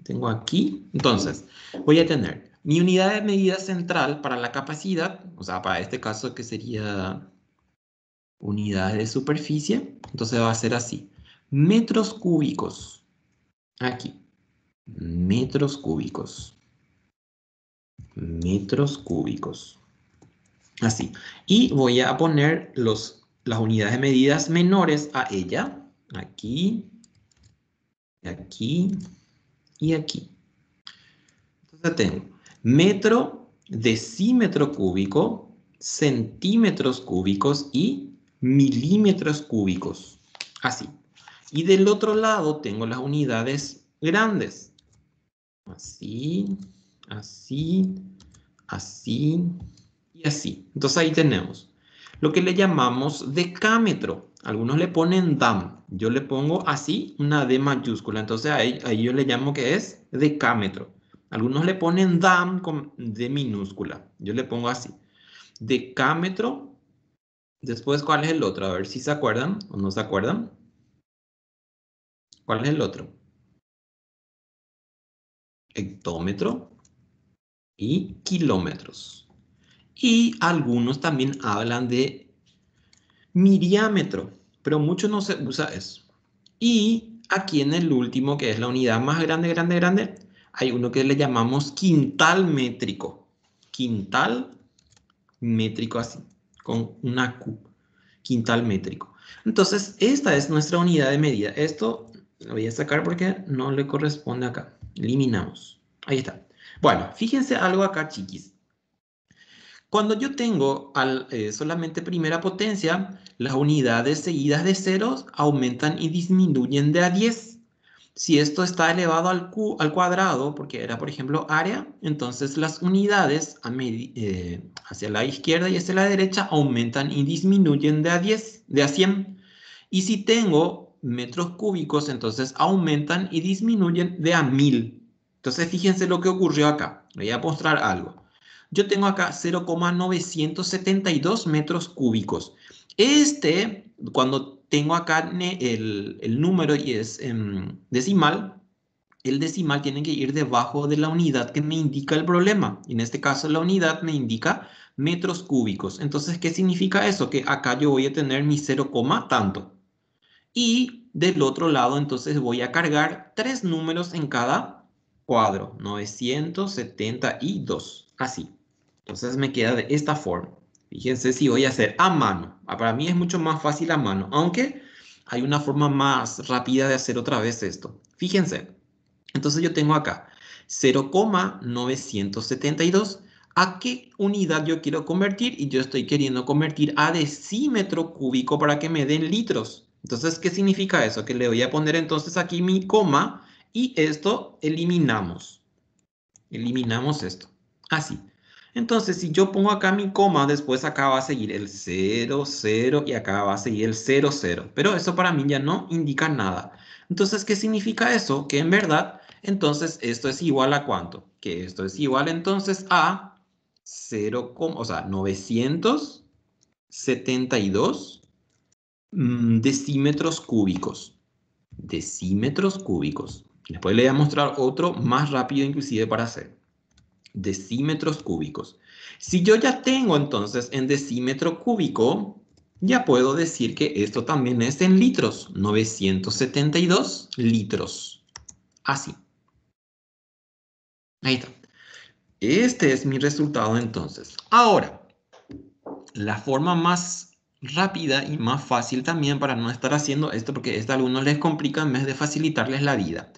Tengo aquí. Entonces, voy a tener mi unidad de medida central para la capacidad. O sea, para este caso que sería... unidades de superficie, entonces va a ser así. Metros cúbicos. Aquí. Metros cúbicos. Metros cúbicos. Así. Y voy a poner las unidades de medidas menores a ella. Aquí. Aquí. Y aquí. Entonces tengo metro, decímetro cúbico, centímetros cúbicos y milímetros cúbicos. Así. Y del otro lado tengo las unidades grandes. Así, así, así y así. Entonces ahí tenemos lo que le llamamos decámetro. Algunos le ponen DAM. Yo le pongo así una D mayúscula. Entonces ahí yo le llamo que es decámetro. Algunos le ponen DAM con D minúscula. Yo le pongo así. Decámetro. Después, ¿cuál es el otro? A ver si se acuerdan o no se acuerdan. ¿Cuál es el otro? Hectómetro y kilómetros. Y algunos también hablan de miriámetro, pero mucho no se usa eso. Y aquí en el último, que es la unidad más grande, hay uno que le llamamos quintal métrico. Quintal métrico así, con una Q. Quintal métrico. Entonces, esta es nuestra unidad de medida. Esto lo voy a sacar porque no le corresponde acá. Eliminamos. Ahí está. Bueno, fíjense algo acá, chiquis. Cuando yo tengo solamente primera potencia, las unidades seguidas de ceros aumentan y disminuyen de a 10. Si esto está elevado al cuadrado, porque era, por ejemplo, área, entonces las unidades hacia la izquierda y hacia la derecha aumentan y disminuyen de a 10, de a 100. Y si tengo metros cúbicos, entonces aumentan y disminuyen de a 1000. Entonces, fíjense lo que ocurrió acá. Voy a mostrar algo. Yo tengo acá 0,972 metros cúbicos. Cuando tengo acá el número y es decimal, el decimal tiene que ir debajo de la unidad que me indica el problema. En este caso, la unidad me indica metros cúbicos. Entonces, ¿qué significa eso? Que acá yo voy a tener mi 0, tanto. Y del otro lado, entonces voy a cargar 3 números en cada cuadro. 972. Así. Entonces me queda de esta forma. Fíjense si voy a hacer a mano. Para mí es mucho más fácil a mano. Aunque hay una forma más rápida de hacer otra vez esto. Fíjense. Entonces yo tengo acá 0,972. ¿A qué unidad yo quiero convertir? Y yo estoy queriendo convertir a decímetro cúbico para que me den litros. Entonces, ¿qué significa eso? Que le voy a poner entonces aquí mi coma y esto eliminamos. Eliminamos esto. Así. Entonces, si yo pongo acá mi coma, después acá va a seguir el 0, 0 y acá va a seguir el 0, 0. Pero eso para mí ya no indica nada. Entonces, ¿qué significa eso? Que en verdad, entonces, esto es igual a ¿cuánto? Que esto es igual entonces a 0, o sea, 972 decímetros cúbicos. Decímetros cúbicos. Después le voy a mostrar otro más rápido inclusive para hacer. Decímetros cúbicos. Si yo ya tengo entonces en decímetro cúbico, ya puedo decir que esto también es en litros. 972 litros. Así. Ahí está. Este es mi resultado entonces. Ahora, la forma más rápida y más fácil también para no estar haciendo esto, porque esto a algunos les complica en vez de facilitarles la vida.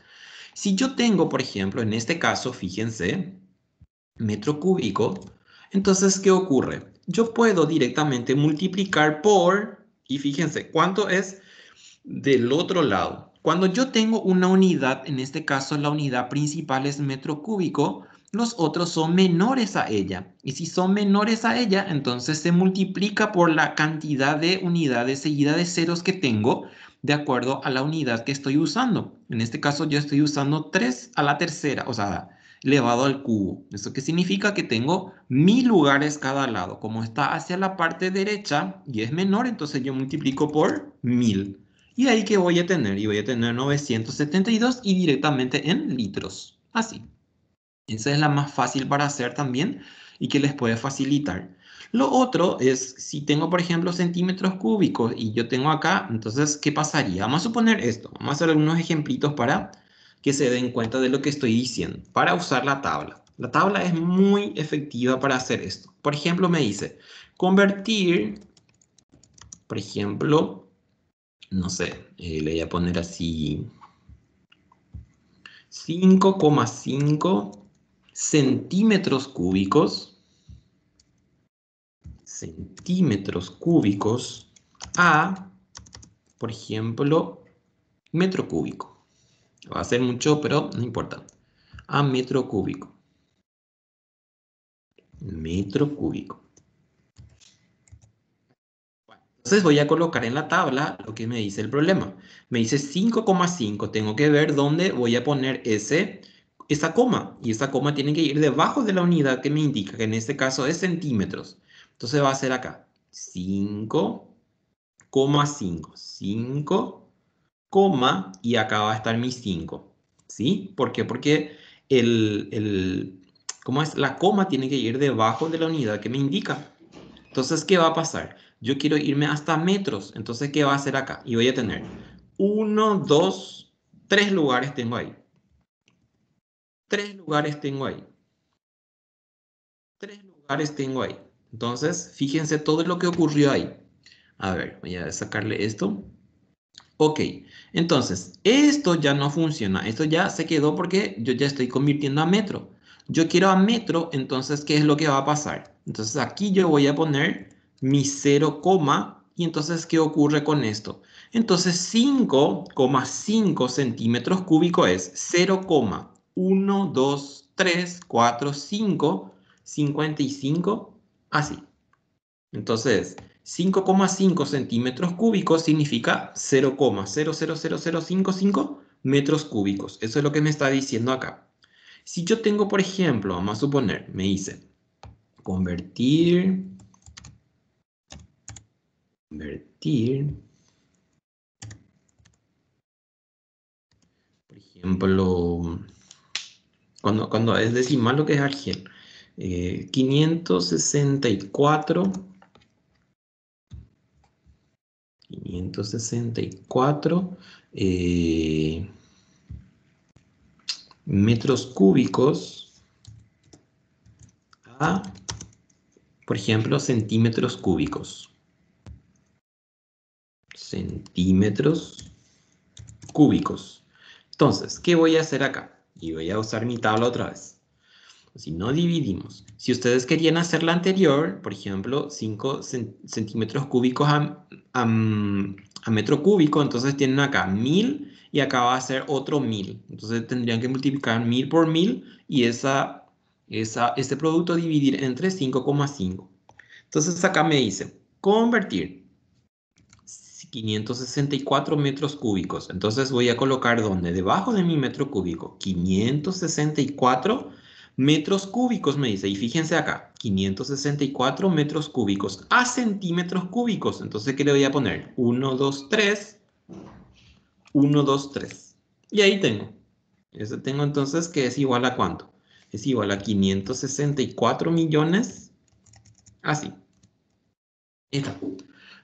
Si yo tengo, por ejemplo, en este caso, fíjense, metro cúbico, entonces, ¿qué ocurre? Yo puedo directamente multiplicar por, y fíjense, ¿cuánto es del otro lado? Cuando yo tengo una unidad, en este caso la unidad principal es metro cúbico, los otros son menores a ella. Y si son menores a ella, entonces se multiplica por la cantidad de unidades seguidas de ceros que tengo de acuerdo a la unidad que estoy usando. En este caso yo estoy usando 3 a la tercera, o sea, elevado al cubo. ¿Eso qué significa? Que tengo 1000 lugares cada lado. Como está hacia la parte derecha y es menor, entonces yo multiplico por 1000. Y ahí que voy a tener, y voy a tener 972 y directamente en litros. Así. Esa es la más fácil para hacer también y que les puede facilitar. Lo otro es, si tengo, por ejemplo, centímetros cúbicos y yo tengo acá, entonces, ¿qué pasaría? Vamos a suponer esto. Vamos a hacer algunos ejemplitos para que se den cuenta de lo que estoy diciendo. Para usar la tabla. La tabla es muy efectiva para hacer esto. Por ejemplo, me dice, convertir, por ejemplo, no sé, le voy a poner así 5,5 centímetros cúbicos a, por ejemplo, metro cúbico. Va a ser mucho, pero no importa. A metro cúbico. Metro cúbico. Entonces voy a colocar en la tabla lo que me dice el problema. Me dice 5,5. Tengo que ver dónde voy a poner esa coma. Y esa coma tiene que ir debajo de la unidad que me indica, que en este caso es centímetros. Entonces va a ser acá. 5,5. 5, y acá va a estar mi 5. ¿Sí? ¿Por qué? Porque ¿cómo es? La coma tiene que ir debajo de la unidad que me indica. Entonces, ¿qué va a pasar? Yo quiero irme hasta metros. Entonces, ¿qué va a hacer acá? Y voy a tener 1, 2, 3 lugares tengo ahí. 3 lugares tengo ahí. 3 lugares tengo ahí. Entonces, fíjense todo lo que ocurrió ahí. A ver, voy a sacarle esto. Ok, entonces, esto ya no funciona. Esto ya se quedó porque yo ya estoy convirtiendo a metro. Yo quiero a metro, entonces, ¿qué es lo que va a pasar? Entonces, aquí yo voy a poner mi 0, y entonces, ¿qué ocurre con esto? Entonces, 5,5 centímetros cúbicos es 0,1, 2, 3, 4, 5, 55, así. Entonces, 5,5 centímetros cúbicos significa 0,000055 metros cúbicos. Eso es lo que me está diciendo acá. Si yo tengo, por ejemplo, vamos a suponer, me dice convertir, por ejemplo, cuando es decimal lo que es Argel, 564 metros cúbicos a, por ejemplo, centímetros cúbicos. Centímetros cúbicos. Entonces, ¿qué voy a hacer acá? Y voy a usar mi tabla otra vez. Si no dividimos. Si ustedes querían hacer la anterior, por ejemplo, 5 centímetros cúbicos a metro cúbico, entonces tienen acá 1000 y acá va a ser otro 1000. Entonces tendrían que multiplicar 1000 por 1000 y ese producto dividir entre 5,5. Entonces acá me dice convertir 564 metros cúbicos. Entonces voy a colocar ¿dónde? Debajo de mi metro cúbico. 564 Metros cúbicos me dice, y fíjense acá, 564 metros cúbicos a centímetros cúbicos. Entonces, ¿qué le voy a poner? 1, 2, 3, 1, 2, 3. Y ahí tengo. Eso tengo entonces que es igual a ¿cuánto? Es igual a 564 millones. Así. Está.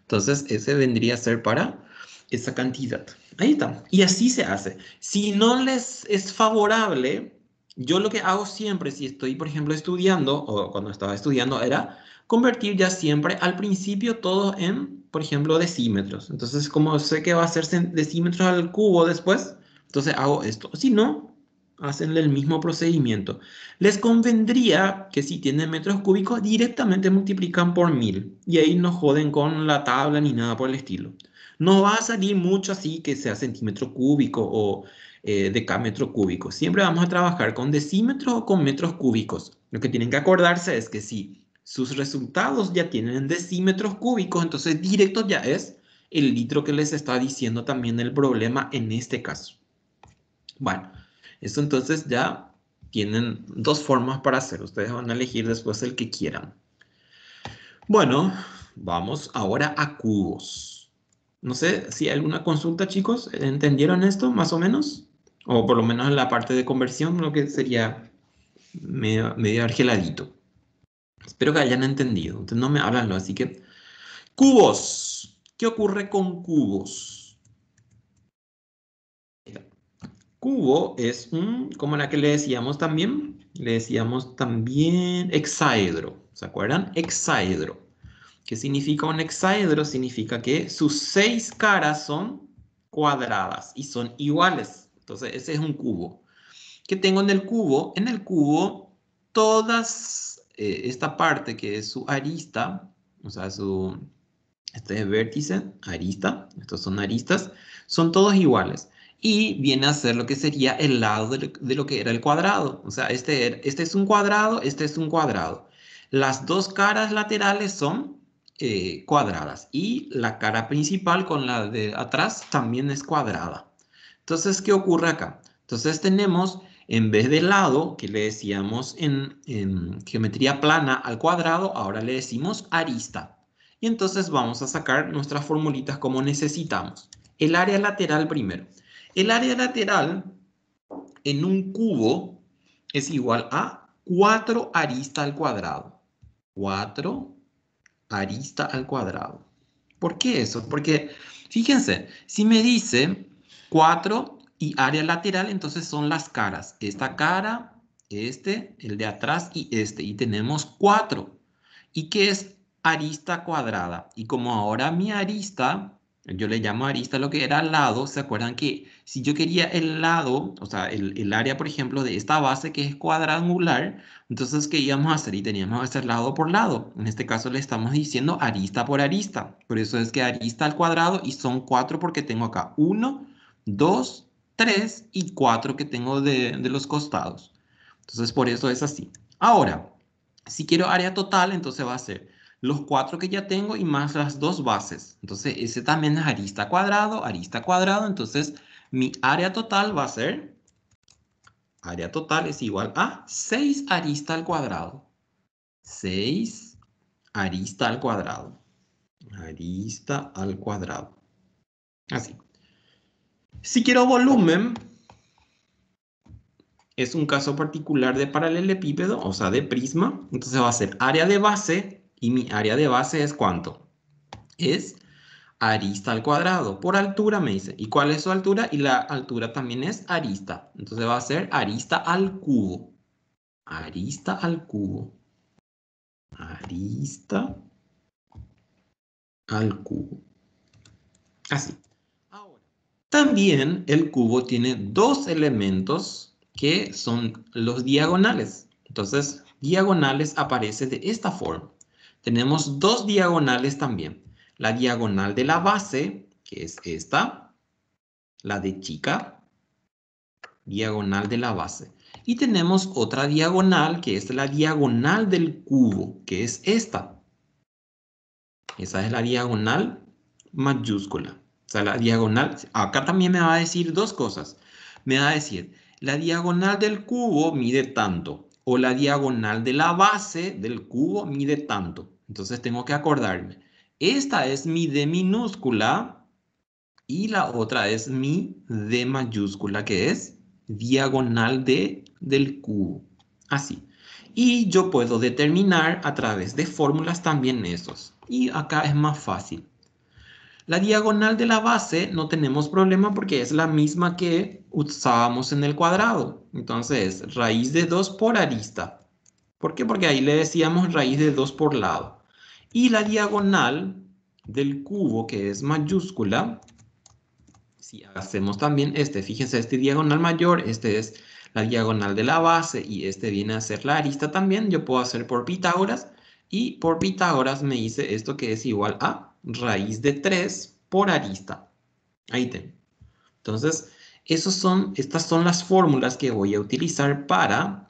Entonces, ese vendría a ser para esa cantidad. Ahí está. Y así se hace. Si no les es favorable, yo lo que hago siempre, si estoy, por ejemplo, estudiando, o cuando estaba estudiando, era convertir ya siempre al principio todo en, por ejemplo, decímetros. Entonces, como sé que va a ser decímetros al cubo después, entonces hago esto. Si no, hacenle el mismo procedimiento. Les convendría que si tienen metros cúbicos, directamente multiplican por 1000. Y ahí no joden con la tabla ni nada por el estilo. No va a salir mucho así que sea centímetro cúbico o decámetro cúbico. Siempre vamos a trabajar con decímetros o con metros cúbicos. Lo que tienen que acordarse es que si sus resultados ya tienen decímetros cúbicos, entonces directo ya es el litro que les está diciendo también el problema en este caso. Bueno, eso entonces ya tienen dos formas para hacer. Ustedes van a elegir después el que quieran. Bueno, vamos ahora a cubos. No sé si hay alguna consulta, chicos. ¿Entendieron esto más o menos? O por lo menos en la parte de conversión, lo que sería medio argeladito. Espero que hayan entendido. Entonces no me hablan, así que... Cubos. ¿Qué ocurre con cubos? Cubo es como la que le decíamos también, hexaedro. ¿Se acuerdan? Hexaedro. ¿Qué significa un hexaedro? Significa que sus 6 caras son cuadradas y son iguales. Entonces, ese es un cubo. ¿Qué tengo en el cubo? En el cubo, todas esta parte que es su arista, o sea, este es vértice, arista, estos son aristas, son todos iguales. Y viene a ser lo que sería el lado de lo que era el cuadrado. O sea, este es un cuadrado, este es un cuadrado. Las dos caras laterales son cuadradas. Y la cara principal con la de atrás también es cuadrada. Entonces, ¿qué ocurre acá? Entonces tenemos, en vez de lado, que le decíamos en geometría plana al cuadrado, ahora le decimos arista. Y entonces vamos a sacar nuestras formulitas como necesitamos. El área lateral primero. El área lateral en un cubo es igual a 4 arista al cuadrado. 4 arista al cuadrado. ¿Por qué eso? Porque, fíjense, si me dice 4 y área lateral, entonces son las caras. Esta cara, este, el de atrás y este. Y tenemos 4. ¿Y qué es arista cuadrada? Y como ahora mi arista, yo le llamo arista lo que era lado, ¿se acuerdan que si yo quería el lado, o sea, el área, por ejemplo, de esta base que es cuadrangular, entonces, ¿qué íbamos a hacer? Y teníamos que hacer lado por lado. En este caso le estamos diciendo arista por arista. Por eso es que arista al cuadrado y son 4 porque tengo acá 1, 2, 3 y 4 que tengo de los costados. Entonces, por eso es así. Ahora, si quiero área total, entonces va a ser los 4 que ya tengo y más las dos bases. Entonces, ese también es arista cuadrado, arista cuadrado. Entonces, mi área total va a ser, área total es igual a 6 arista al cuadrado. 6 arista al cuadrado. Arista al cuadrado. Así. Si quiero volumen, es un caso particular de paralelepípedo, o sea, de prisma. Entonces va a ser área de base, y mi área de base es ¿cuánto? Es arista al cuadrado. Por altura me dice. ¿Y cuál es su altura? Y la altura también es arista. Entonces va a ser arista al cubo. Arista al cubo. Arista al cubo. Así. Ahora, también el cubo tiene dos elementos que son los diagonales. Entonces, diagonales aparece de esta forma. Tenemos dos diagonales también. La diagonal de la base, que es esta, la de chica, diagonal de la base. Y tenemos otra diagonal, que es la diagonal del cubo, que es esta. Esa es la diagonal mayúscula. O sea, la diagonal, acá también me va a decir dos cosas. Me va a decir, la diagonal del cubo mide tanto. o la diagonal de la base del cubo mide tanto. Entonces tengo que acordarme. Esta es mi D minúscula y la otra es mi D mayúscula, que es diagonal del cubo. Así. Y yo puedo determinar a través de fórmulas también esos. Y acá es más fácil. La diagonal de la base no tenemos problema porque es la misma que usábamos en el cuadrado. Entonces, raíz de 2 por arista. ¿Por qué? Porque ahí le decíamos raíz de 2 por lado. Y la diagonal del cubo, que es mayúscula, si hacemos también fíjense, este diagonal mayor, este es la diagonal de la base y este viene a ser la arista también. Yo puedo hacer por Pitágoras y por Pitágoras me dice esto que es igual a raíz de 3 por arista. Ahí tengo. Entonces, estas son las fórmulas que voy a utilizar para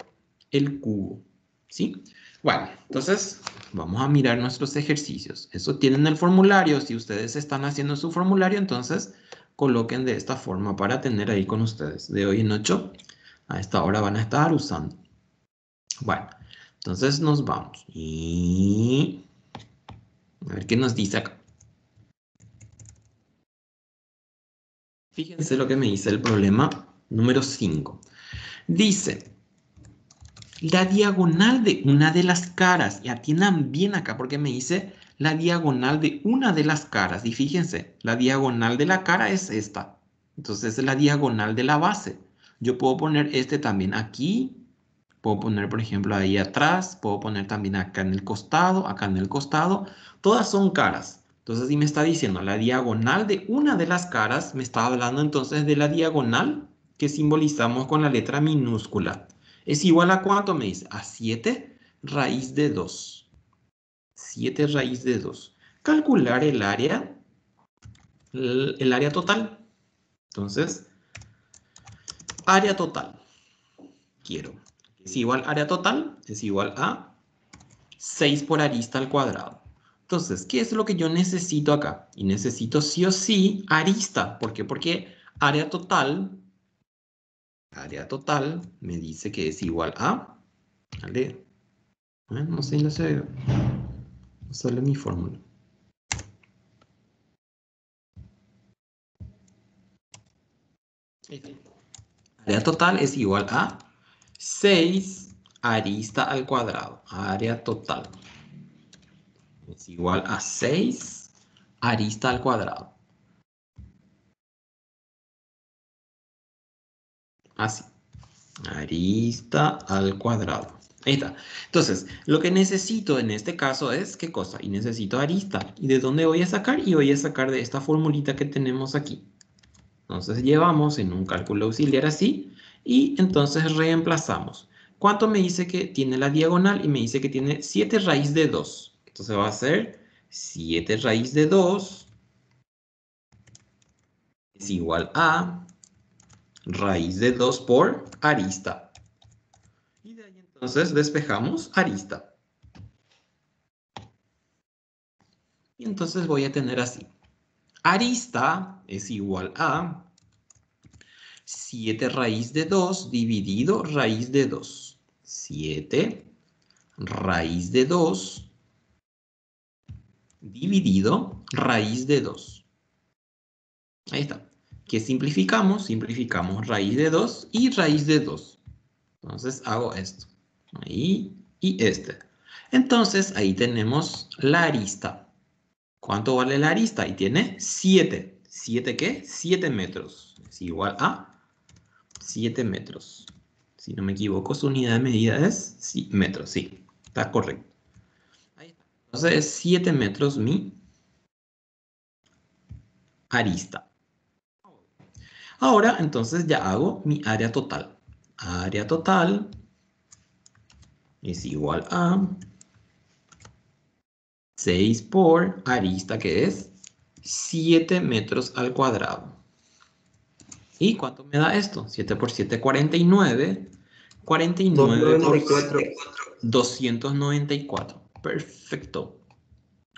el cubo. ¿Sí? Bueno, entonces vamos a mirar nuestros ejercicios. Eso tienen el formulario. Si ustedes están haciendo su formulario, entonces coloquen de esta forma para tener ahí con ustedes. De hoy en 8, a esta hora van a estar usando. Bueno, entonces nos vamos. Y a ver qué nos dice acá. Fíjense lo que me dice el problema número 5. Dice, la diagonal de una de las caras, y atiendan bien acá porque me dice la diagonal de una de las caras. Y fíjense, la diagonal de la cara es esta. Entonces es la diagonal de la base. Yo puedo poner también aquí. Puedo poner, por ejemplo, ahí atrás. Puedo poner también acá en el costado, acá en el costado. Todas son caras. Entonces, si me está diciendo la diagonal de una de las caras, me está hablando entonces de la diagonal que simbolizamos con la letra minúscula. ¿Es igual a cuánto? Me dice, a 7 raíz de 2. 7 raíz de 2. Calcular el área total. Entonces, área total. Quiero. Es igual área total, es igual a 6 por arista al cuadrado. Entonces, ¿qué es lo que yo necesito acá? Y necesito sí o sí arista. ¿Por qué? Porque área total me dice que es igual a, ¿vale? No sé, no sale mi fórmula. Área total es igual a 6 arista al cuadrado. Área total es igual a 6 arista al cuadrado. Así. Arista al cuadrado. Ahí está. Entonces, lo que necesito en este caso es, ¿qué cosa? Y necesito arista. ¿Y de dónde voy a sacar? Y voy a sacar de esta formulita que tenemos aquí. Entonces, llevamos en un cálculo auxiliar así. Y entonces reemplazamos. ¿Cuánto me dice que tiene la diagonal? Y me dice que tiene 7 raíz de 2. Entonces va a ser 7 raíz de 2 es igual a raíz de 2 por arista. Y de ahí entonces despejamos arista. Y entonces voy a tener así. Arista es igual a 7 raíz de 2 dividido raíz de 2. 7 raíz de 2 dividido raíz de 2. Ahí está. ¿Qué simplificamos? Simplificamos raíz de 2 y raíz de 2. Entonces hago esto. Ahí y este. Entonces ahí tenemos la arista. ¿Cuánto vale la arista? Y tiene 7. ¿7 qué? 7 metros. Es igual a 7 metros. Si no me equivoco, su unidad de medida es metros. Sí, está correcto. Ahí está. Entonces es 7 metros mi arista. Ahora, entonces ya hago mi área total. Área total es igual a 6 por arista, que es 7 metros al cuadrado. ¿Y cuánto me da esto? 7 por 7, 49. 49 por 294. Perfecto.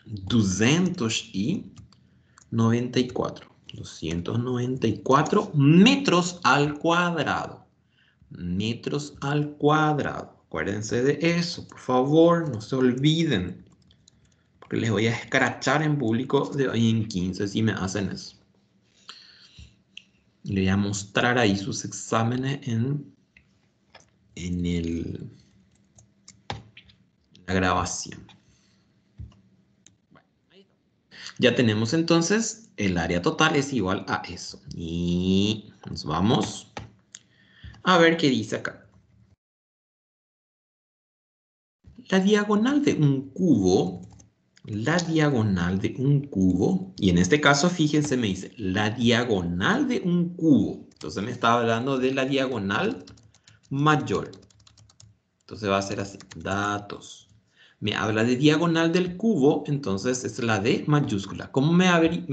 294. 294 metros al cuadrado. Metros al cuadrado. Acuérdense de eso, por favor, no se olviden. Porque les voy a escrachar en público de hoy en 15 si me hacen eso. Le voy a mostrar ahí sus exámenes en la grabación. Bueno, ahí está. Ya tenemos entonces el área total es igual a eso. Y nos vamos a ver qué dice acá. La diagonal de un cubo, y en este caso, fíjense, me dice la diagonal de un cubo. Entonces me está hablando de la diagonal mayor. Entonces va a ser así, datos. Me habla de diagonal del cubo, entonces es la D mayúscula. ¿Cómo me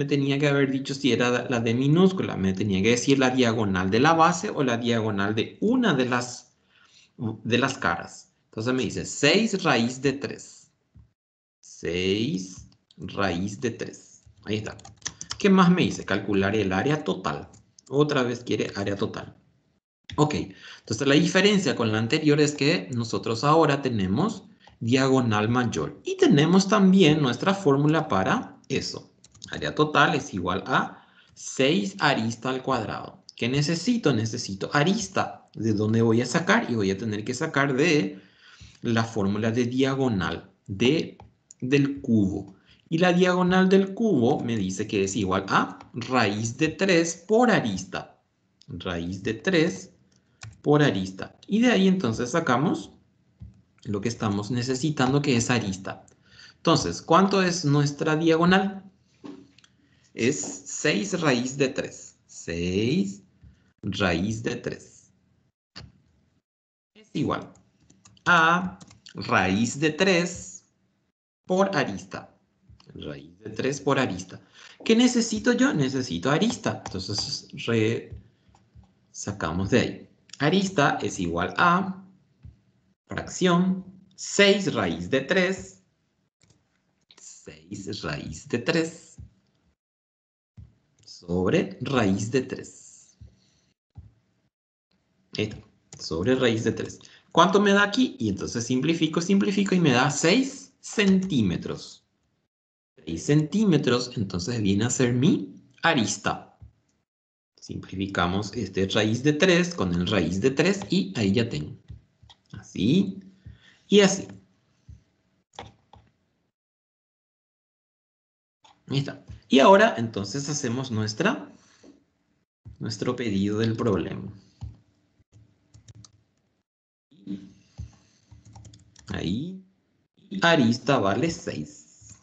tenía que haber dicho si era la D minúscula? Me tenía que decir la diagonal de la base o la diagonal de una de las caras. Entonces me dice 6 raíz de 3. 6 raíz de 3. Ahí está. ¿Qué más me dice? Calcular el área total. Otra vez quiere área total. Ok, entonces la diferencia con la anterior es que nosotros ahora tenemos diagonal mayor. Y tenemos también nuestra fórmula para eso. Área total es igual a 6 arista al cuadrado. ¿Qué necesito? Necesito arista. ¿De dónde voy a sacar? Y voy a tener que sacar de la fórmula de diagonal del cubo. Y la diagonal del cubo me dice que es igual a raíz de 3 por arista. Raíz de 3 por arista. Y de ahí entonces sacamos lo que estamos necesitando, que es arista. Entonces, ¿cuánto es nuestra diagonal? Es 6 raíz de 3. 6 raíz de 3. Es igual a raíz de 3 por arista. Raíz de 3 por arista. ¿Qué necesito yo? Necesito arista. Entonces, sacamos de ahí. Arista es igual a fracción 6 raíz de 3. 6 raíz de 3 sobre raíz de 3. Esto, sobre raíz de 3. ¿Cuánto me da aquí? Y entonces simplifico y me da 6 centímetros. 6 centímetros, entonces viene a ser mi arista. Simplificamos este raíz de 3 con el raíz de 3 y ahí ya tengo. Así y así. Ahí está. Y ahora entonces hacemos nuestro pedido del problema. Ahí. Arista vale 6.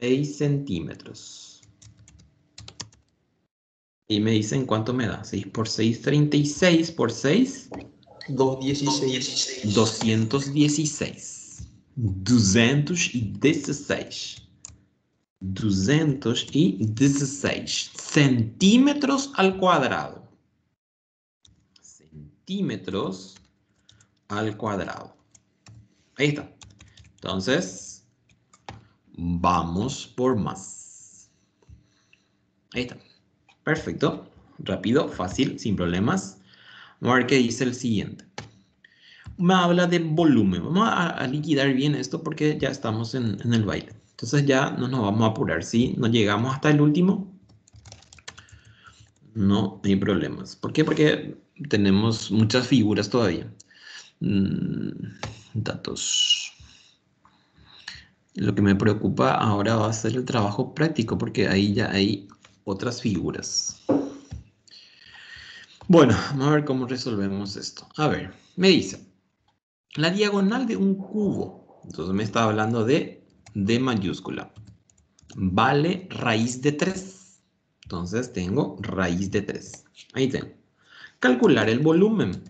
6 centímetros. Y me dicen cuánto me da. 6 por 6, 36 por 6. 216. 216. 216. 216 centímetros al cuadrado. Centímetros al cuadrado. Ahí está. Entonces, vamos por más. Ahí está. Perfecto. Rápido, fácil, sin problemas. Vamos a ver qué dice el siguiente. Me habla de volumen. Vamos a liquidar bien esto porque ya estamos en el baile. Entonces ya no nos vamos a apurar. Si no llegamos hasta el último, no hay problemas. ¿Por qué? Porque tenemos muchas figuras todavía. Datos. Lo que me preocupa ahora va a ser el trabajo práctico porque ahí ya hay otras figuras. Bueno, vamos a ver cómo resolvemos esto. A ver, me dice, la diagonal de un cubo, entonces me está hablando de D mayúscula, vale raíz de 3. Entonces tengo raíz de 3. Ahí tengo. Calcular el volumen.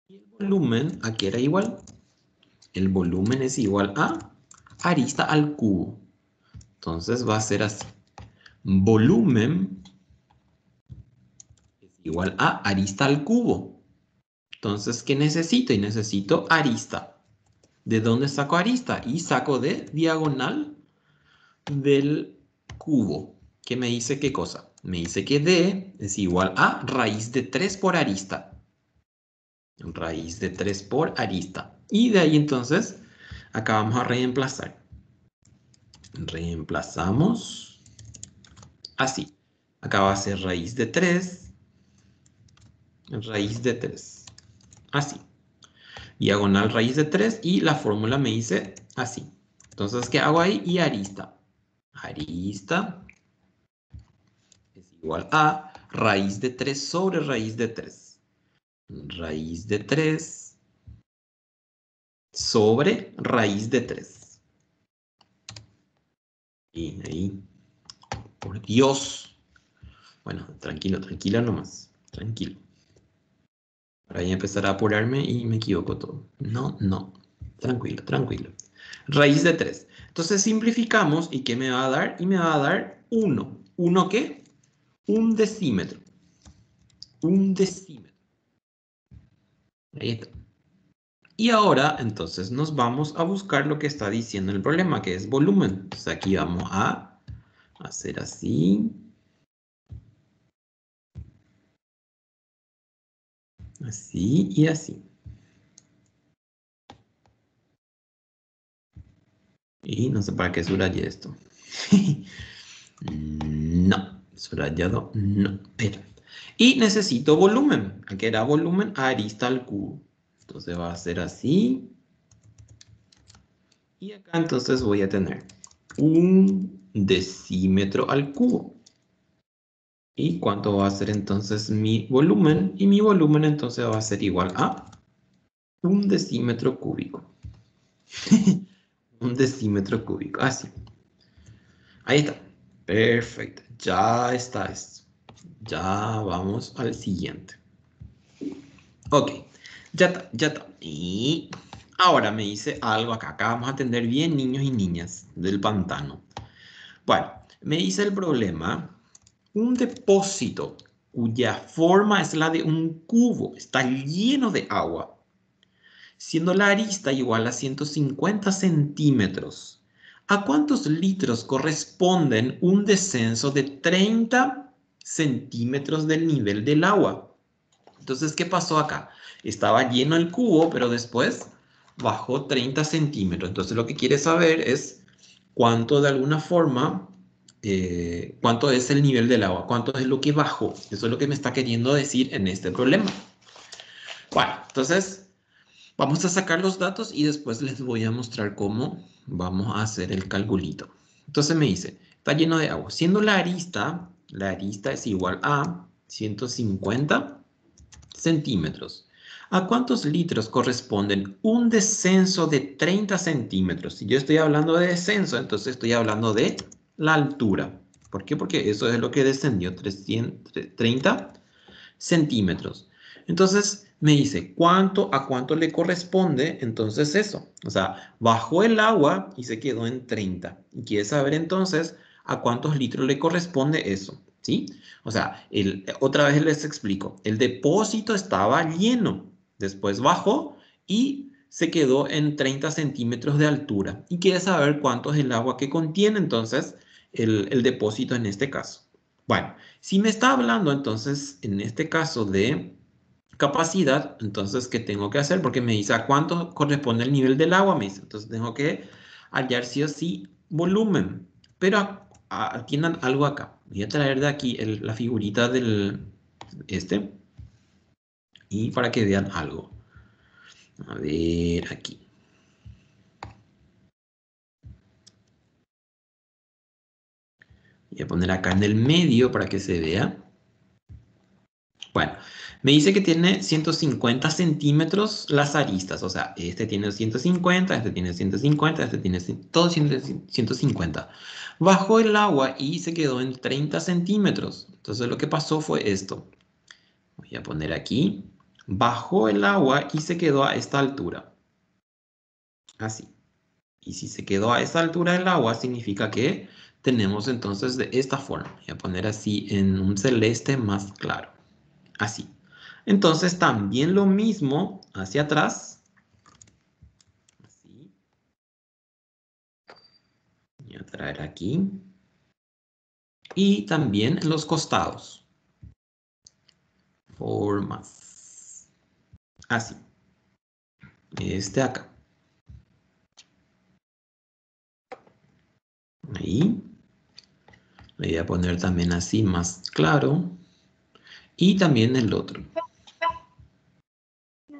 Y el volumen aquí era igual. El volumen es igual a arista al cubo. Entonces va a ser así. Volumen es igual a arista al cubo. Entonces, ¿qué necesito? Y necesito arista. ¿De dónde saco arista? Y saco de diagonal del cubo. ¿Qué me dice qué cosa? Me dice que D es igual a raíz de 3 por arista. Raíz de 3 por arista. Y de ahí entonces, acá vamos a reemplazar. Reemplazamos así. Acá va a ser raíz de 3. Raíz de 3. Así. Diagonal raíz de 3 y la fórmula me dice así. Entonces, ¿qué hago ahí? Y arista. Arista es igual a raíz de 3 sobre raíz de 3. Raíz de 3 sobre raíz de 3. Y ahí, por Dios. Bueno, tranquilo, tranquila nomás. Tranquilo. Ahora voy a empezar a apurarme y me equivoco todo. No, no. Tranquilo, tranquilo. Raíz de 3. Entonces simplificamos y ¿qué me va a dar? Y me va a dar 1. ¿1 qué? Un decímetro. Un decímetro. Ahí está. Y ahora entonces nos vamos a buscar lo que está diciendo el problema, que es volumen. Entonces aquí vamos a hacer así. Así y así. Y no sé para qué subrayé esto. No, subrayado no. Espera. Y necesito volumen. Aquí era volumen arista al cubo. Entonces va a ser así. Y acá entonces voy a tener un decímetro al cubo. ¿Y cuánto va a ser entonces mi volumen? Y mi volumen entonces va a ser igual a un decímetro cúbico. Un decímetro cúbico, así. Ahí está. Perfecto. Ya está esto. Ya vamos al siguiente. Ok. Ya está, ya está. Y ahora me dice algo acá. Acá vamos a atender bien niños y niñas del pantano. Bueno, me dice el problema. Un depósito cuya forma es la de un cubo está lleno de agua, siendo la arista igual a 150 centímetros. ¿A cuántos litros corresponden un descenso de 30 centímetros del nivel del agua? Entonces, ¿qué pasó acá? Estaba lleno el cubo, pero después bajó 30 centímetros. Entonces, lo que quiere saber es cuánto de alguna forma, cuánto es el nivel del agua, cuánto es lo que bajó. Eso es lo que me está queriendo decir en este problema. Bueno, entonces vamos a sacar los datos y después les voy a mostrar cómo vamos a hacer el calculito. Entonces me dice, está lleno de agua. Siendo la arista es igual a 150 centímetros. ¿A cuántos litros corresponden un descenso de 30 centímetros? Si yo estoy hablando de descenso, entonces estoy hablando de la altura. ¿Por qué? Porque eso es lo que descendió, 30 centímetros. Entonces me dice, ¿a cuánto le corresponde entonces eso? O sea, bajó el agua y se quedó en 30. Y quiere saber entonces a cuántos litros le corresponde eso. ¿Sí? O sea, otra vez les explico. El depósito estaba lleno. Después bajó y se quedó en 30 centímetros de altura. Y quiere saber cuánto es el agua que contiene entonces el depósito en este caso. Bueno, si me está hablando entonces en este caso de capacidad, entonces ¿qué tengo que hacer? Porque me dice a cuánto corresponde el nivel del agua, me dice. Entonces tengo que hallar sí o sí volumen. Pero atiendan algo acá. Voy a traer de aquí la figurita del y para que vean algo. A ver aquí. Voy a poner acá en el medio para que se vea. Bueno, me dice que tiene 150 centímetros las aristas. O sea, este tiene 150, este tiene 150, este tiene todo 150. Bajó el agua y se quedó en 30 centímetros. Entonces lo que pasó fue esto. Voy a poner aquí. Bajó el agua y se quedó a esta altura. Así. Y si se quedó a esta altura del agua, significa que tenemos entonces de esta forma. Voy a poner así en un celeste más claro. Así. Entonces también lo mismo hacia atrás. Así. Voy a traer aquí. Y también en los costados. Formas. Así. Este acá. Ahí. Voy a poner también así más claro. Y también el otro.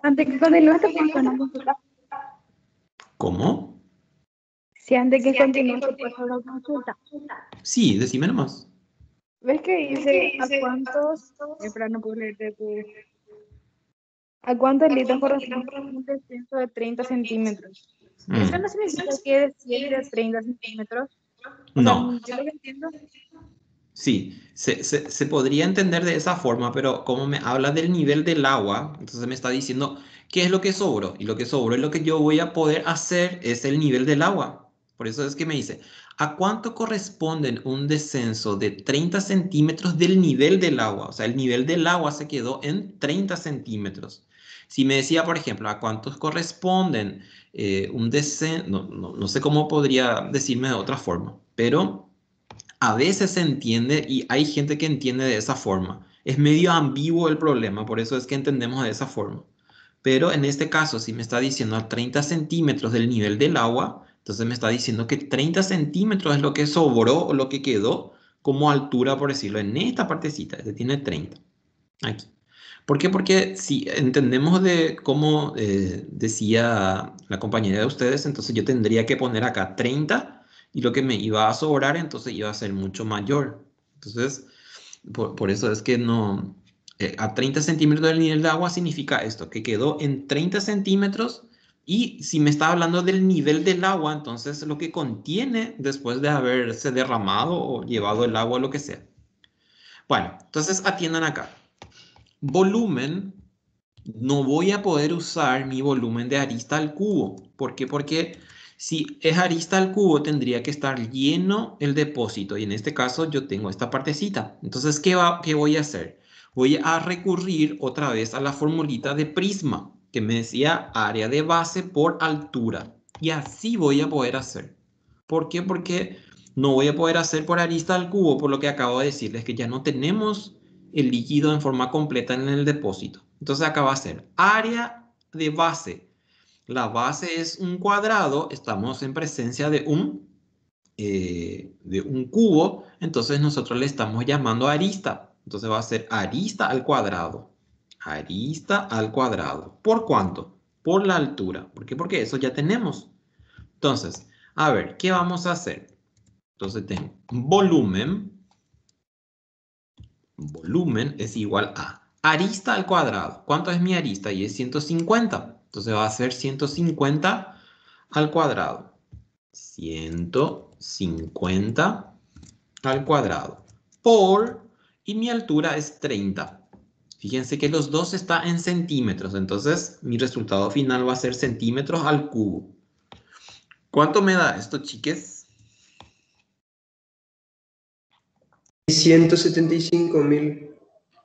Antes que continúe, te puedo hacer una consulta. ¿Cómo? Si antes que continúe, te puedo hacer una consulta. Sí, decime nomás. ¿Ves que dice a cuántos, espera, no puedo leerte a cuántos litros corresponde un descenso de 30 centímetros? Eso no significa que desciende de 30 centímetros. O sea, No. yo lo que entiendo, Sí, se podría entender de esa forma, pero como me habla del nivel del agua, entonces me está diciendo qué es lo que sobró. Y lo que sobró es lo que yo voy a poder hacer es el nivel del agua. Por eso es que me dice, ¿a cuánto corresponden un descenso de 30 centímetros del nivel del agua? O sea, el nivel del agua se quedó en 30 centímetros. Si me decía, por ejemplo, ¿a cuántos corresponden un descenso? No sé cómo podría decirme de otra forma, pero a veces se entiende y hay gente que entiende de esa forma. Es medio ambiguo el problema, por eso es que entendemos de esa forma. Pero en este caso, si me está diciendo a 30 centímetros del nivel del agua, entonces me está diciendo que 30 centímetros es lo que sobró o lo que quedó como altura, por decirlo, en esta partecita. Este tiene 30. Aquí. ¿Por qué? Porque si entendemos de cómo decía la compañera de ustedes, entonces yo tendría que poner acá 30 y lo que me iba a sobrar entonces iba a ser mucho mayor. Entonces, por eso es que no... a 30 centímetros del nivel de agua significa esto, que quedó en 30 centímetros y si me está hablando del nivel del agua, entonces lo que contiene después de haberse derramado o llevado el agua, lo que sea. Bueno, entonces atiendan acá. Volumen, no voy a poder usar mi volumen de arista al cubo. ¿Por qué? Porque si es arista al cubo tendría que estar lleno el depósito y en este caso yo tengo esta partecita. Entonces, ¿qué voy a hacer? Voy a recurrir otra vez a la formulita de prisma que me decía área de base por altura. Y así voy a poder hacer. ¿Por qué? Porque no voy a poder hacer por arista al cubo, por lo que acabo de decirles que ya no tenemos el líquido en forma completa en el depósito. Entonces acá va a ser área de base. La base es un cuadrado, estamos en presencia de un cubo, entonces nosotros le estamos llamando arista. Entonces va a ser arista al cuadrado. Arista al cuadrado. ¿Por cuánto? Por la altura. ¿Por qué? Porque eso ya tenemos. Entonces, a ver, ¿qué vamos a hacer? Entonces tengo volumen. Volumen es igual a arista al cuadrado. ¿Cuánto es mi arista? Y es 150. Entonces va a ser 150 al cuadrado. 150 al cuadrado. Y mi altura es 30. Fíjense que los dos están en centímetros. Entonces mi resultado final va a ser centímetros al cubo. ¿Cuánto me da esto, chiques? 175.000.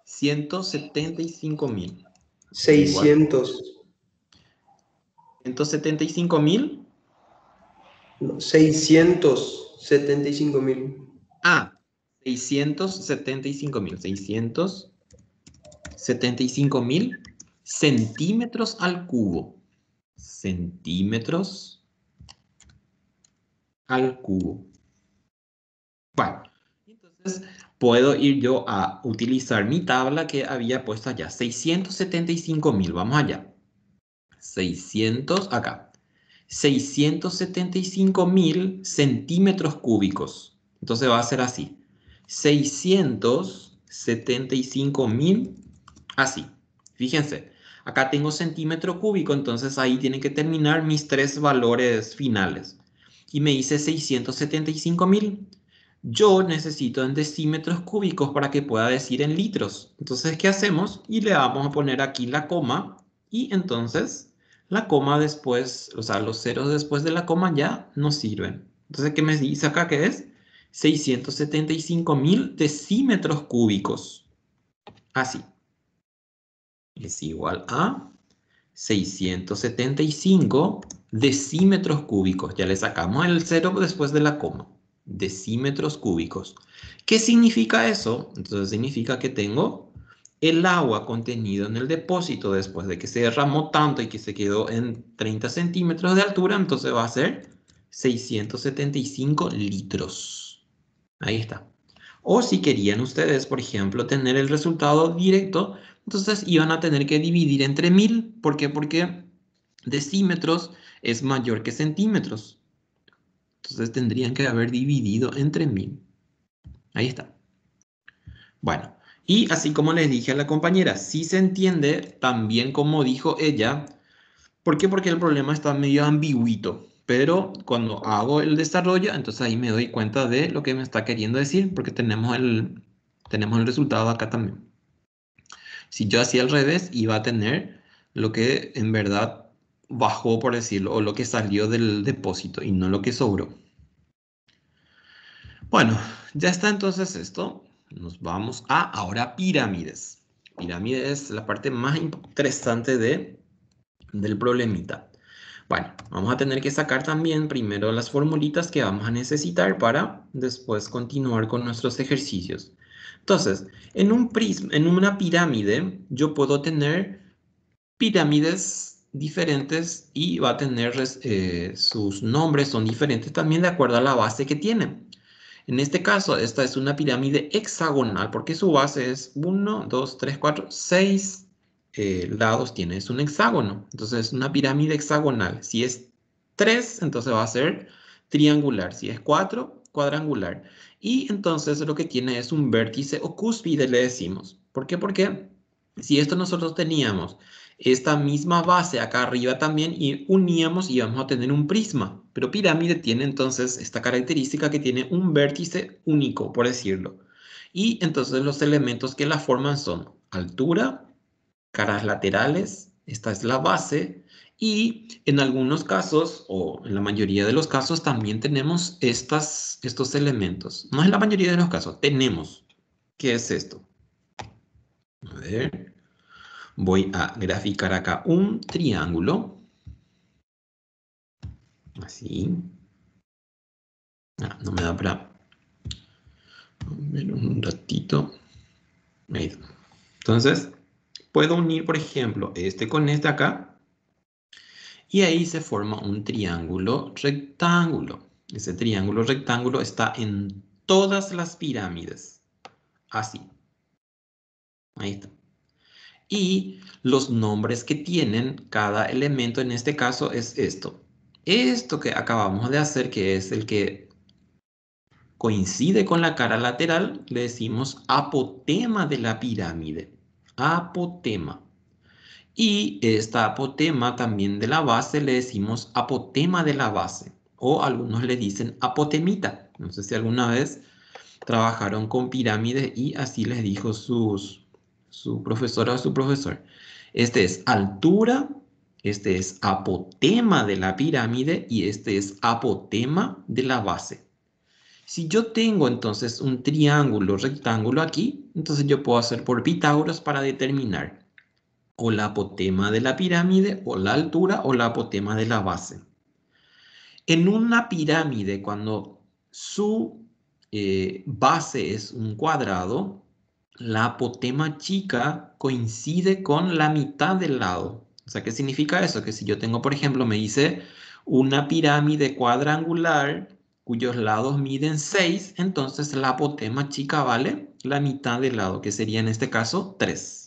175.000. 600. 175.000. No, 675.000. Ah, 675.000. 675.000 centímetros al cubo. Centímetros al cubo. Bueno, entonces puedo ir yo a utilizar mi tabla que había puesto allá. 675.000. Vamos allá. 600 acá. 675.000 centímetros cúbicos. Entonces va a ser así. 675.000 así. Fíjense, acá tengo centímetro cúbico, entonces ahí tienen que terminar mis tres valores finales. Y me dice 675.000. Yo necesito en decímetros cúbicos para que pueda decir en litros. Entonces, ¿qué hacemos? Y le vamos a poner aquí la coma. Y entonces, la coma después, o sea, los ceros después de la coma ya no sirven. Entonces, ¿qué me dice acá que es? 675.000 decímetros cúbicos. Así. Es igual a 675 decímetros cúbicos. Ya le sacamos el cero después de la coma. Decímetros cúbicos. ¿Qué significa eso? Entonces significa que tengo el agua contenido en el depósito después de que se derramó tanto y que se quedó en 30 centímetros de altura, entonces va a ser 675 litros. Ahí está. O si querían ustedes, por ejemplo, tener el resultado directo, entonces iban a tener que dividir entre 1000. ¿Por qué? Porque decímetros es mayor que centímetros. Entonces tendrían que haber dividido entre 1000. Ahí está. Bueno, y así como les dije a la compañera, si se entiende también como dijo ella. ¿Por qué? Porque el problema está medio ambiguito. Pero cuando hago el desarrollo, entonces ahí me doy cuenta de lo que me está queriendo decir, porque tenemos el resultado acá también. Si yo hacía al revés, iba a tener lo que en verdad bajó, por decirlo, o lo que salió del depósito y no lo que sobró. Bueno, ya está entonces esto. Nos vamos a ahora pirámides. Pirámides es la parte más interesante del problemita. Bueno, vamos a tener que sacar también primero las formulitas que vamos a necesitar para después continuar con nuestros ejercicios. Entonces, en una pirámide, yo puedo tener pirámides diferentes y va a tener sus nombres son diferentes también de acuerdo a la base que tiene. En este caso, esta es una pirámide hexagonal porque su base es 1, 2, 3, 4, 6 lados tiene. Es un hexágono. Entonces, es una pirámide hexagonal. Si es 3, entonces va a ser triangular. Si es 4, cuadrangular. Y entonces lo que tiene es un vértice o cúspide, le decimos. ¿Por qué? Porque si esto nosotros teníamos esta misma base acá arriba también y uníamos y vamos a tener un prisma. Pero pirámide tiene entonces esta característica que tiene un vértice único, por decirlo. Y entonces los elementos que la forman son altura, caras laterales, esta es la base, y en algunos casos, o en la mayoría de los casos, también tenemos estos elementos. No en la mayoría de los casos, tenemos. ¿Qué es esto? A ver. Voy a graficar acá un triángulo. Así. No me da para ver un ratito. Ahí está. Entonces, puedo unir, por ejemplo, este con este acá. Y ahí se forma un triángulo rectángulo. Ese triángulo rectángulo está en todas las pirámides. Así. Ahí está. Y los nombres que tienen cada elemento en este caso es esto. Esto que acabamos de hacer, que es el que coincide con la cara lateral, le decimos apotema de la pirámide. Apotema. Y esta apotema también de la base le decimos apotema de la base. O algunos le dicen apotemita. No sé si alguna vez trabajaron con pirámides y así les dijo su profesora o su profesor. Este es altura, este es apotema de la pirámide y este es apotema de la base. Si yo tengo entonces un triángulo rectángulo aquí, entonces yo puedo hacer por Pitágoras para determinar o la apotema de la pirámide, o la altura, o la apotema de la base. En una pirámide, cuando su base es un cuadrado, la apotema chica coincide con la mitad del lado. O sea, ¿qué significa eso? Que si yo tengo, por ejemplo, me dice una pirámide cuadrangular cuyos lados miden 6, entonces la apotema chica vale la mitad del lado, que sería en este caso 3.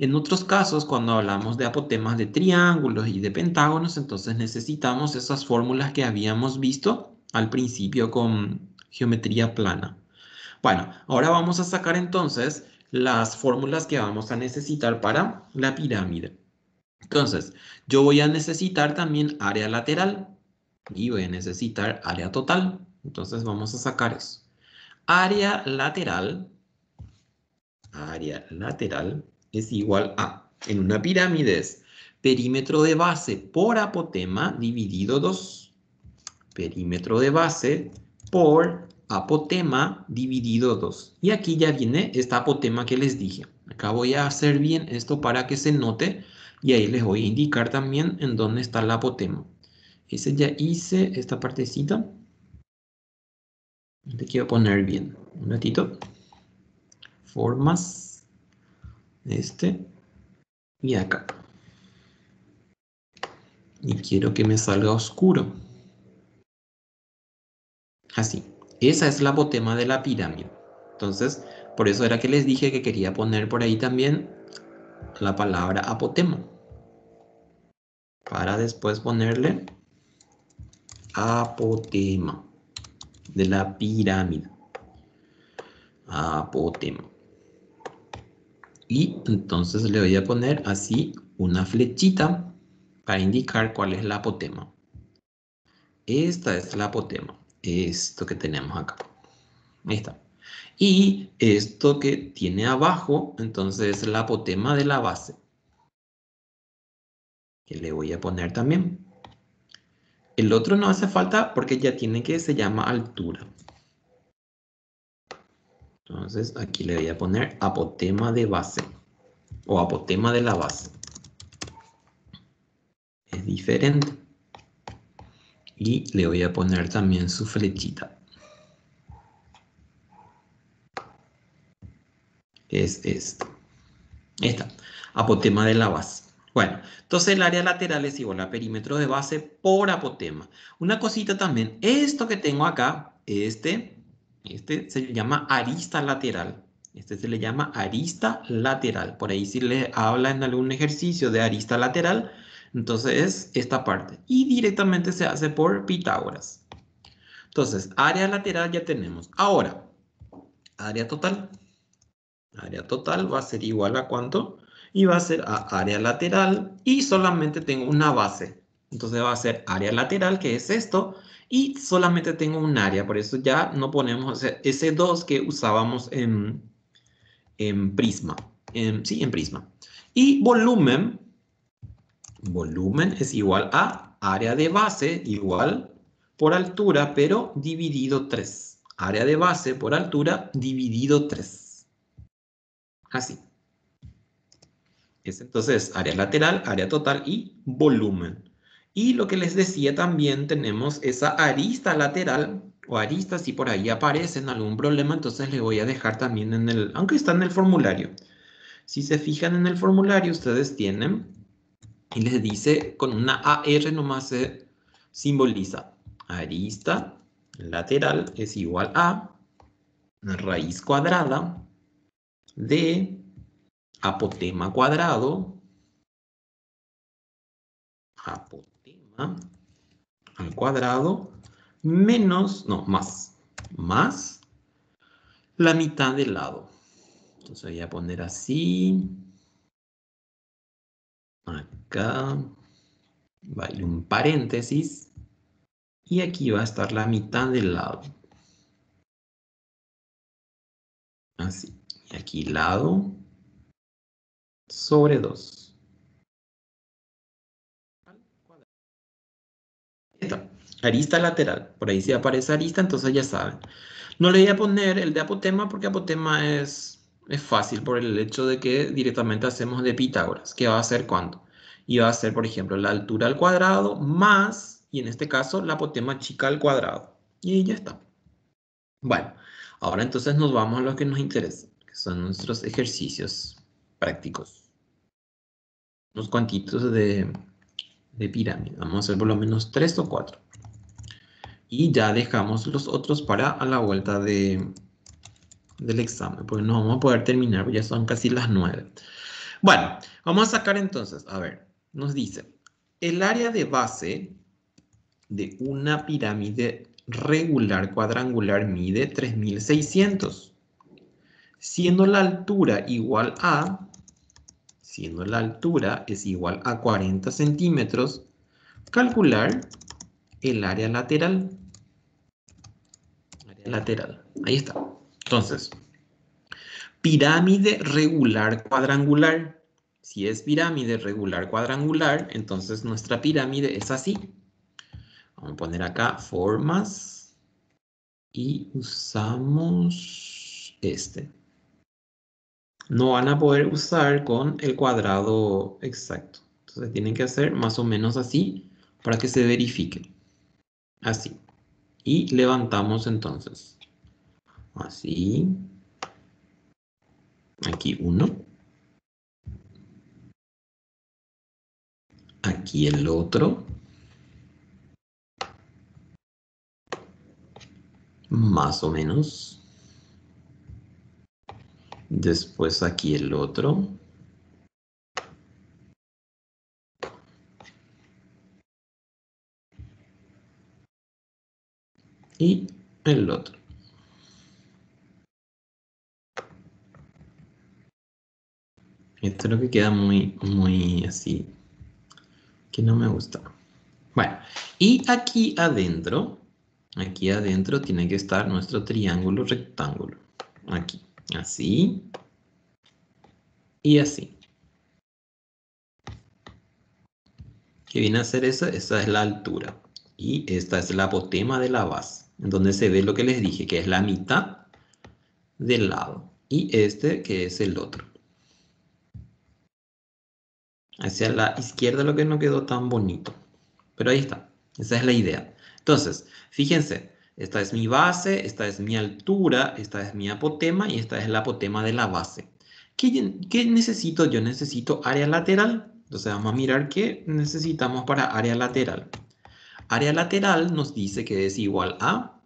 En otros casos, cuando hablamos de apotemas de triángulos y de pentágonos, entonces necesitamos esas fórmulas que habíamos visto al principio con geometría plana. Bueno, ahora vamos a sacar entonces las fórmulas que vamos a necesitar para la pirámide. Entonces, yo voy a necesitar también área lateral y voy a necesitar área total. Entonces vamos a sacar eso. Área lateral es igual a, en una pirámide es perímetro de base por apotema dividido 2. Perímetro de base por apotema dividido 2. Y aquí ya viene esta apotema que les dije. Acá voy a hacer bien esto para que se note y ahí les voy a indicar también en dónde está la apotema. Ese ya hice esta partecita. Le quiero poner bien. Un ratito. Formas. Este y acá. Y quiero que me salga oscuro. Así. Esa es la apotema de la pirámide. Entonces, por eso era que les dije que quería poner por ahí también la palabra apotema. Para después ponerle apotema de la pirámide. Apotema. Y entonces le voy a poner así una flechita para indicar cuál es la apotema. Esta es la apotema. Esto que tenemos acá. Ahí está. Y esto que tiene abajo, entonces es la apotema de la base. Que le voy a poner también. El otro no hace falta porque ya tiene que se llama altura. Entonces aquí le voy a poner apotema de base. O apotema de la base. Es diferente. Y le voy a poner también su flechita. Es esto. Esta. Apotema de la base. Bueno, entonces el área lateral es igual a perímetro de base por apotema. Una cosita también. Esto que tengo acá, este se le llama arista lateral. Este se le llama arista lateral. Por ahí si le habla en algún ejercicio de arista lateral, entonces es esta parte. Y directamente se hace por Pitágoras. Entonces, área lateral ya tenemos. Ahora, área total. Área total va a ser igual a ¿cuánto? Y va a ser a área lateral y solamente tengo una base. Entonces va a ser área lateral, que es esto, y solamente tengo un área. Por eso ya no ponemos ese 2 que usábamos en Prisma. Sí, en Prisma. Y volumen es igual a área de base igual por altura, pero dividido 3. Área de base por altura dividido 3. Así. Es entonces área lateral, área total y volumen. Y lo que les decía también tenemos esa arista lateral o arista, si por ahí aparece en algún problema, entonces le voy a dejar también en el, aunque está en el formulario. Si se fijan en el formulario, ustedes tienen y les dice con una AR nomás se simboliza. Arista lateral es igual a raíz cuadrada de apotema cuadrado, apotema al cuadrado, menos, no, más la mitad del lado. Entonces voy a poner así. Acá va a ir un paréntesis. Y aquí va a estar la mitad del lado. Así. Y aquí lado sobre 2. Esta, arista lateral. Por ahí si aparece arista, entonces ya saben. No le voy a poner el de apotema porque apotema es fácil por el hecho de que directamente hacemos de Pitágoras. ¿Qué va a ser cuánto? Y va a ser, por ejemplo, la altura al cuadrado más, y en este caso, la apotema chica al cuadrado. Y ya está. Bueno, ahora entonces nos vamos a lo que nos interesa, que son nuestros ejercicios prácticos. Unos cuantitos de pirámide. Vamos a hacer por lo menos 3 o 4. Y ya dejamos los otros para a la vuelta del examen, porque no vamos a poder terminar, porque ya son casi las 9. Bueno, vamos a sacar entonces, a ver, nos dice, el área de base de una pirámide regular cuadrangular mide 3600, siendo la altura igual a, siendo la altura es igual a 40 centímetros, calcular el área lateral. Área lateral, ahí está. Entonces, pirámide regular cuadrangular. Si es pirámide regular cuadrangular, entonces nuestra pirámide es así. Vamos a poner acá formas y usamos este. No van a poder usar con el cuadrado exacto. Entonces tienen que hacer más o menos así para que se verifique. Así. Y levantamos entonces. Así. Aquí 1. Aquí el otro. Más o menos. Después aquí el otro. Y el otro. Esto es lo que queda muy así, que no me gusta. Bueno, y aquí adentro tiene que estar nuestro triángulo rectángulo. Aquí, así y así. ¿Qué viene a ser eso? Esa es la altura. Y esta es la apotema de la base, en donde se ve lo que les dije, que es la mitad del lado. Y este que es el otro. Hacia la izquierda lo que no quedó tan bonito. Pero ahí está. Esa es la idea. Entonces, fíjense. Esta es mi base, esta es mi altura, esta es mi apotema y esta es la apotema de la base. ¿Qué necesito? Yo necesito área lateral. Entonces vamos a mirar qué necesitamos para área lateral. Área lateral nos dice que es igual a...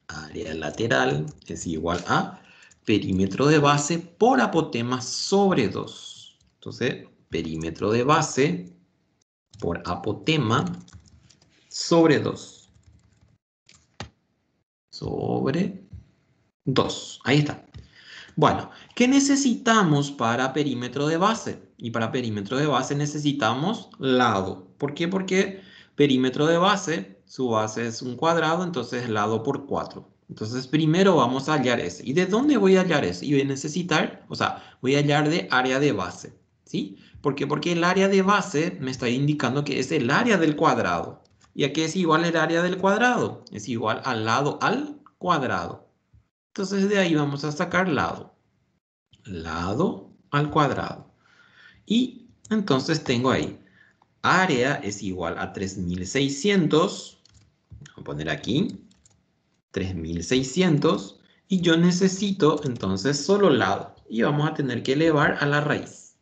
Área lateral es igual a perímetro de base por apotema sobre 2. Entonces, perímetro de base por apotema sobre 2. Sobre 2. Ahí está. Bueno, ¿qué necesitamos para perímetro de base? Y para perímetro de base necesitamos lado. ¿Por qué? Porque perímetro de base, su base es un cuadrado, entonces lado por 4. Entonces primero vamos a hallar ese. ¿Y de dónde voy a hallar ese? Y voy a necesitar, o sea, voy a hallar de área de base. ¿Sí? ¿Por qué? Porque el área de base me está indicando que es el área del cuadrado. ¿Y a qué es igual el área del cuadrado? Es igual al lado al cuadrado. Entonces de ahí vamos a sacar lado. Lado al cuadrado. Y entonces tengo ahí, área es igual a 3600. Voy a poner aquí, 3600. Y yo necesito entonces solo lado. Y vamos a tener que elevar a la raíz.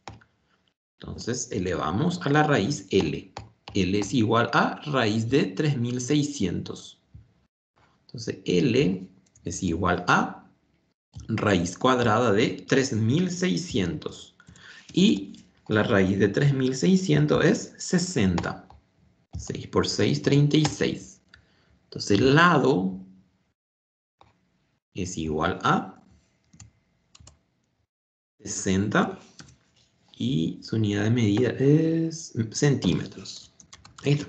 Entonces elevamos a la raíz L. L es igual a raíz de 3600. Entonces L es igual a raíz cuadrada de 3600. Y la raíz de 3600 es 60. 6 por 6, 36. Entonces el lado es igual a 60 y su unidad de medida es centímetros. Ahí está.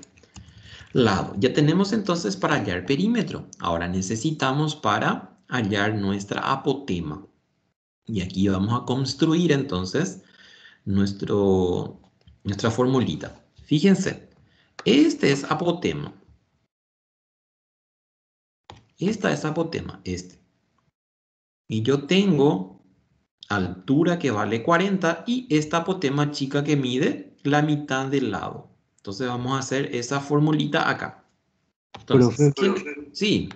Lado. Ya tenemos entonces para hallar perímetro. Ahora necesitamos para hallar nuestra apotema. Y aquí vamos a construir entonces nuestra formulita. Fíjense, este es apotema. Esta es apotema, este. Y yo tengo altura que vale 40 y esta apotema chica que mide la mitad del lado. Entonces vamos a hacer esa formulita acá. Entonces, Profe, sí,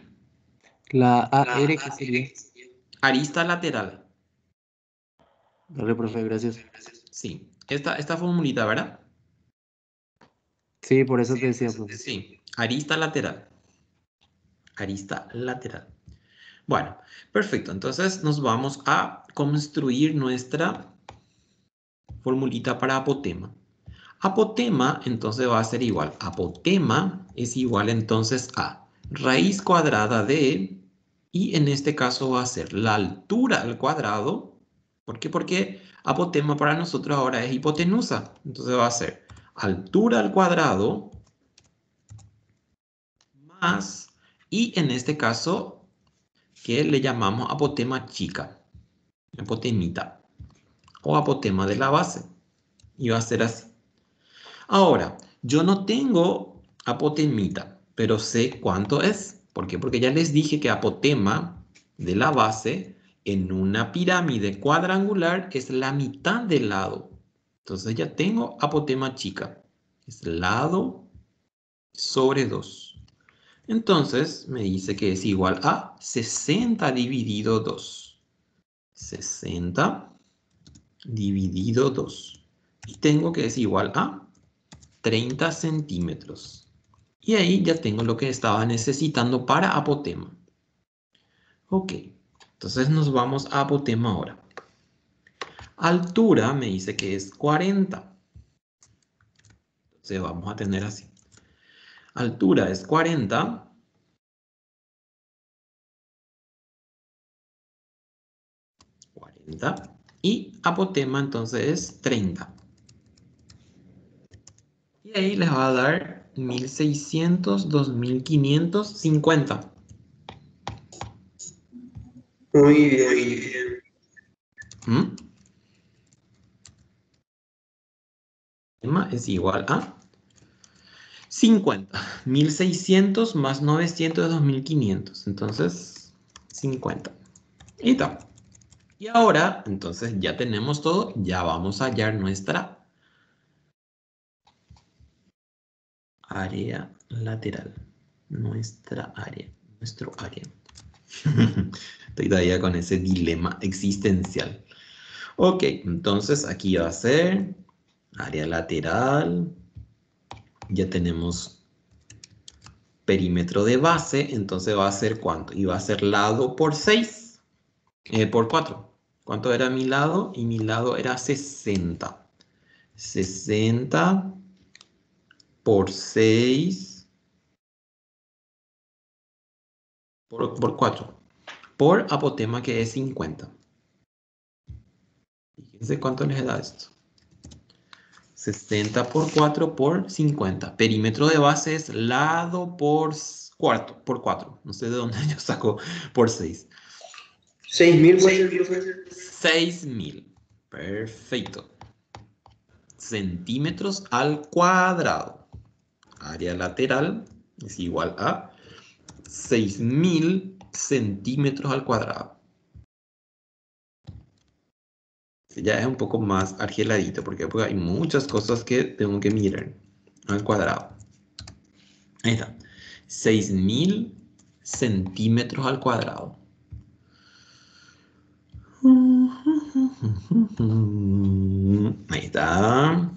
la AR, ¿qué sería? arista lateral. Dale, profe, gracias. Sí, esta formulita, ¿verdad? Sí, por eso te decía, profe. Sí, arista lateral. Arista lateral. Bueno, perfecto. Entonces nos vamos a construir nuestra formulita para apotema. Apotema entonces va a ser igual. Apotema es igual entonces a raíz cuadrada de, y en este caso va a ser la altura al cuadrado. ¿Por qué? Porque apotema para nosotros ahora es hipotenusa. Entonces va a ser altura al cuadrado más, y en este caso, que le llamamos apotema chica. Apotemita. O apotema de la base. Y va a ser así. Ahora, yo no tengo apotemita, pero sé cuánto es. ¿Por qué? Porque ya les dije que apotema de la base en una pirámide cuadrangular es la mitad del lado. Entonces ya tengo apotema chica. Es lado sobre 2. Entonces me dice que es igual a 60 dividido 2. 60 dividido 2. Y tengo que es igual a 30 centímetros. Y ahí ya tengo lo que estaba necesitando para apotema. Ok, entonces nos vamos a apotema ahora. Altura me dice que es 40. Entonces vamos a tener así. Altura es 40. Y apotema entonces es 30. Y ahí les va a dar 1600, 2550. Muy bien. ¿Mm? Es igual a 50. 1600 más 900 es 2500. Entonces, 50. Y tal. Y ahora, entonces ya tenemos todo. Ya vamos a hallar nuestra área lateral. Nuestro área. Estoy todavía con ese dilema existencial. Ok, entonces aquí va a ser área lateral. Ya tenemos perímetro de base, entonces va a ser ¿cuánto? Y va a ser lado por 6, por 4. ¿Cuánto era mi lado? Y mi lado era 60. 60 por 6 por 4. Por apotema que es 50. Fíjense cuánto les da esto. 60 por 4 por 50. Perímetro de base es lado por cuarto, por 4. No sé de dónde yo saco por 6. 6.000 puede ser, profe. 6.000. Perfecto. Centímetros al cuadrado. Área lateral es igual a 6.000 centímetros al cuadrado. Ya es un poco más argeladito porque hay muchas cosas que tengo que mirar al cuadrado. Ahí está. 6.000 centímetros al cuadrado. Ahí está.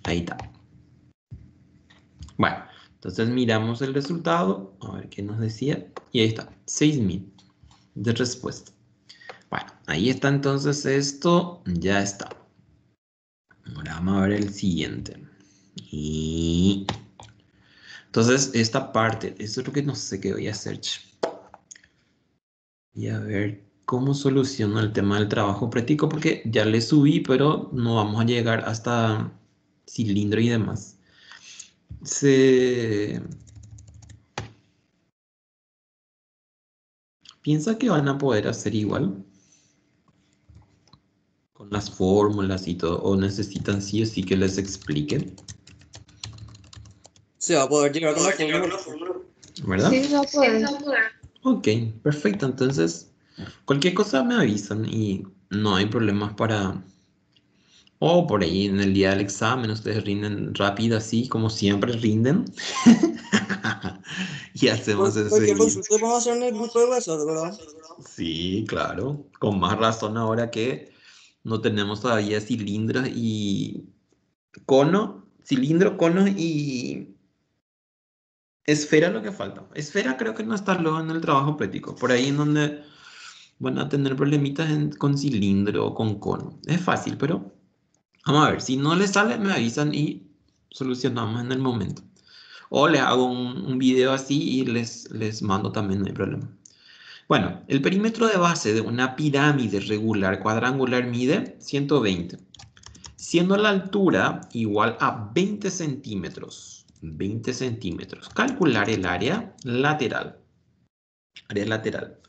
Ahí está. Bueno, entonces miramos el resultado. A ver qué nos decía. Y ahí está. 6.000 de respuesta. Bueno, ahí está entonces esto. Ya está. Ahora vamos a ver el siguiente. Y entonces esta parte, eso es lo que no sé qué voy a hacer. Y a ver cómo soluciono el tema del trabajo práctico, porque ya le subí, pero no vamos a llegar hasta cilindro y demás. Se piensa que van a poder hacer igual con las fórmulas y todo, o necesitan sí o sí que les expliquen, Se va a poder llegar con la fórmula. ¿verdad? Sí, no puedo. Ok, perfecto. Entonces, cualquier cosa me avisan y no hay problemas para... O por ahí en el día del examen ustedes rinden rápido así como siempre rinden. Y hacemos ese Cualquier día. consulta vamos a hacer en el grupo de WhatsApp, ¿verdad? Sí, claro. Con más razón ahora que no tenemos todavía cilindros y cono. Cilindro, cono y esfera lo que falta. Esfera creo que no está luego en el trabajo práctico. Por ahí en donde van a tener problemitas con cilindro o con cono. Es fácil, pero vamos a ver. Si no les sale, me avisan y solucionamos en el momento. O les hago un video así y les mando también, no hay problema. Bueno, el perímetro de base de una pirámide regular cuadrangular mide 120, siendo la altura igual a 20 centímetros. 20 centímetros. Calcular el área lateral. Área lateral.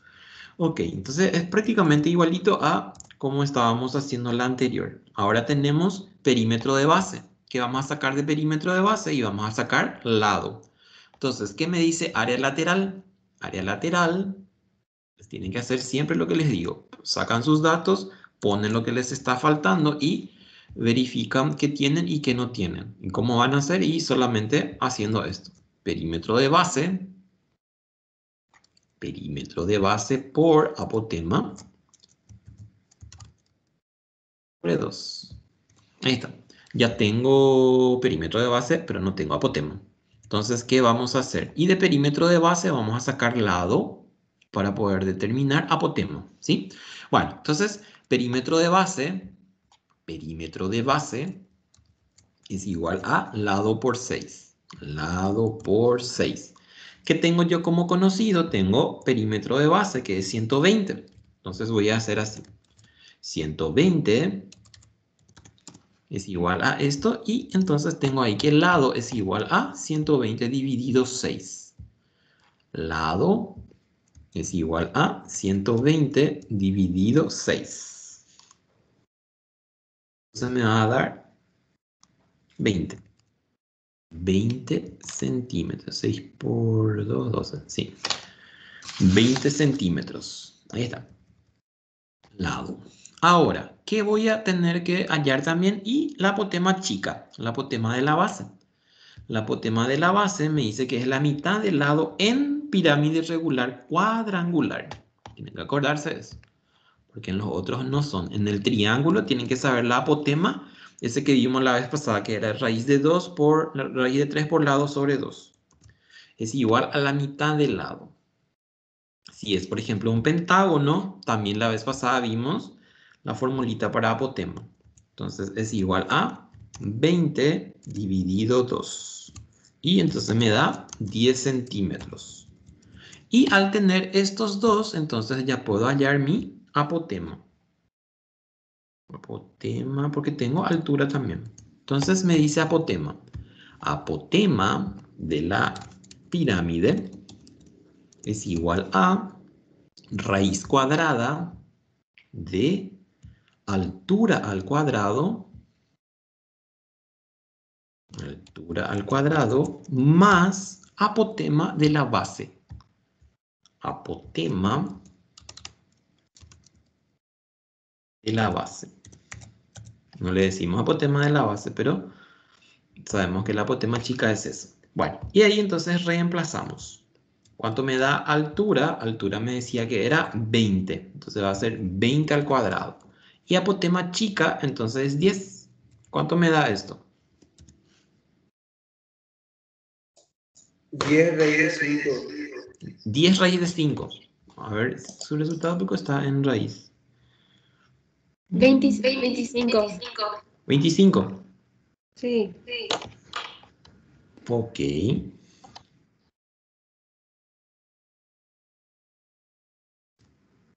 Ok, entonces es prácticamente igualito a como estábamos haciendo la anterior. Ahora tenemos perímetro de base. ¿Qué vamos a sacar de perímetro de base? Y vamos a sacar lado. Entonces, ¿qué me dice área lateral? Área lateral, pues tienen que hacer siempre lo que les digo. Sacan sus datos, ponen lo que les está faltando y verifican qué tienen y qué no tienen. Y cómo van a hacer y solamente haciendo esto. Perímetro de base. Perímetro de base por apotema. Sobre 2. Ahí está. Ya tengo perímetro de base, pero no tengo apotema. Entonces, ¿qué vamos a hacer? Y de perímetro de base vamos a sacar lado para poder determinar apotema, ¿sí? Bueno, entonces, perímetro de base es igual a lado por 6. Lado por 6. ¿Qué tengo yo como conocido? Tengo perímetro de base, que es 120. Entonces voy a hacer así. 120 es igual a esto. Y entonces tengo ahí que el lado es igual a 120 dividido 6. Lado es igual a 120 dividido 6. Entonces me va a dar 20. 20 centímetros. 6 por 2, 12. Sí. 20 centímetros. Ahí está. Lado. Ahora, ¿qué voy a tener que hallar también? Y la apotema chica, la apotema de la base. La apotema de la base me dice que es la mitad del lado en pirámide regular cuadrangular. Tienen que acordarse de eso. Porque en los otros no son. En el triángulo tienen que saber la apotema, ese que vimos la vez pasada, que era raíz de 2 por raíz de 3 por lado sobre 2. Es igual a la mitad del lado. Si es, por ejemplo, un pentágono, también la vez pasada vimos la formulita para apotema. Entonces es igual a 20 dividido 2. Y entonces me da 10 centímetros. Y al tener estos dos, entonces ya puedo hallar mi apotema. Apotema, porque tengo altura también. Entonces me dice apotema. Apotema de la pirámide es igual a raíz cuadrada de altura al cuadrado más apotema de la base. Apotema de la base. No le decimos apotema de la base, pero sabemos que la apotema chica es eso. Bueno, y ahí entonces reemplazamos. ¿Cuánto me da altura? Altura me decía que era 20. Entonces va a ser 20 al cuadrado. Y apotema chica, entonces es 10. ¿Cuánto me da esto? 10 raíz de 5. 10 raíz de 5. A ver, su resultado porque está en raíz. 25. 25. Sí. Ok.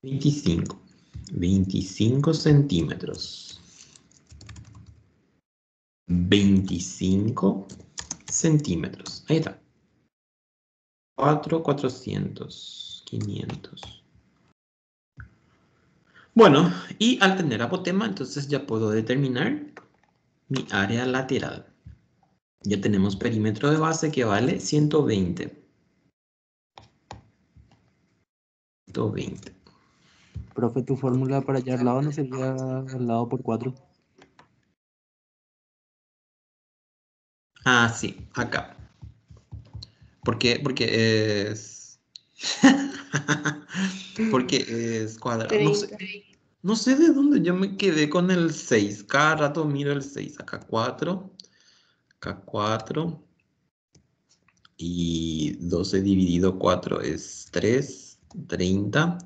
25. 25 centímetros. 25 centímetros. Ahí está. 4, 400, 500. Bueno, y al tener apotema, entonces ya puedo determinar mi área lateral. Ya tenemos perímetro de base que vale 120. 120. Profe, tu fórmula para hallar lado no sería el lado por 4. Ah, sí, acá. ¿Por qué? Porque es... Porque es cuadrado. No sé, 30. no sé de dónde yo me quedé con el 6. Cada rato miro el 6. Acá 4. Acá 4. Y 12 dividido 4 es 3. 30.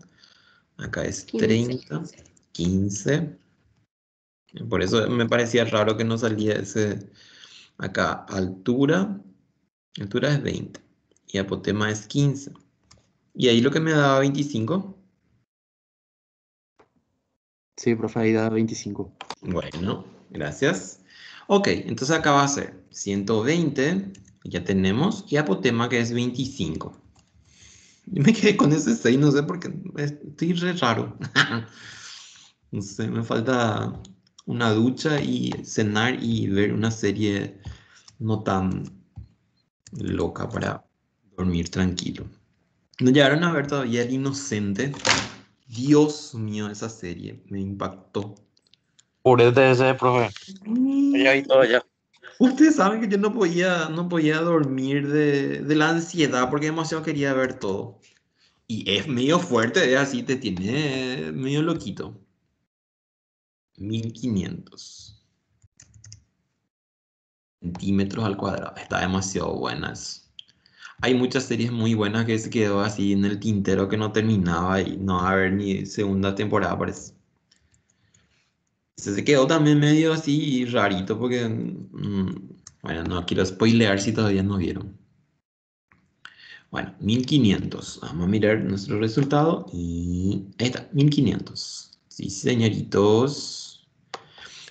Acá es 15. 30. 15. Por eso me parecía raro que no salía ese... Acá altura. Altura es 20. Y apotema es 15. Y ahí lo que me daba 25. Sí, profe, ahí da 25. Bueno, gracias. Ok, entonces acá va a ser 120, ya tenemos, y apotema que es 25. Yo me quedé con ese 6, no sé por qué, estoy re raro. No sé, me falta una ducha y cenar y ver una serie no tan loca para dormir tranquilo. ¿No llegaron a ver todavía El Inocente? Dios mío, esa serie me impactó. Purete ese, profe. Ya vi todo ya. Ustedes saben que yo no podía dormir de la ansiedad porque demasiado quería ver todo. Y es medio fuerte, es así, te tiene medio loquito. 1500. centímetros al cuadrado. Está demasiado buenas. Hay muchas series muy buenas que se quedó así en el tintero que no terminaba y no va a haber ni segunda temporada, parece. Se quedó también medio así rarito porque, bueno, no quiero spoilear si todavía no vieron. Bueno, 1500. Vamos a mirar nuestro resultado y ahí está, 1500. Sí, señoritos.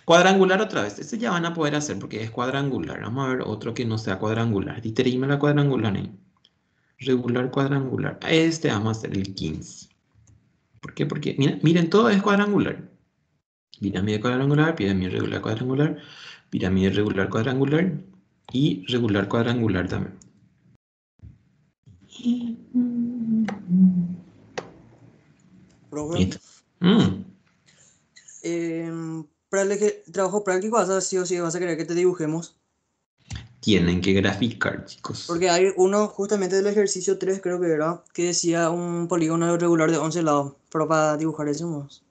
Cuadrangular otra vez. Ese ya van a poder hacer porque es cuadrangular. Vamos a ver otro que no sea cuadrangular. Dime la cuadrangular ahí. Regular, cuadrangular. Este vamos a hacer el 15. ¿Por qué? Porque miren, todo es cuadrangular. Pirámide cuadrangular, pirámide regular cuadrangular, pirámide regular cuadrangular y regular cuadrangular también. Profe, Listo. Mm, para el trabajo práctico vas a sí o sí vas a querer que te dibujemos. Tienen que graficar, chicos. Porque hay uno justamente del ejercicio 3 creo que era, que decía un polígono regular de 11 lados, pero para dibujar eso más.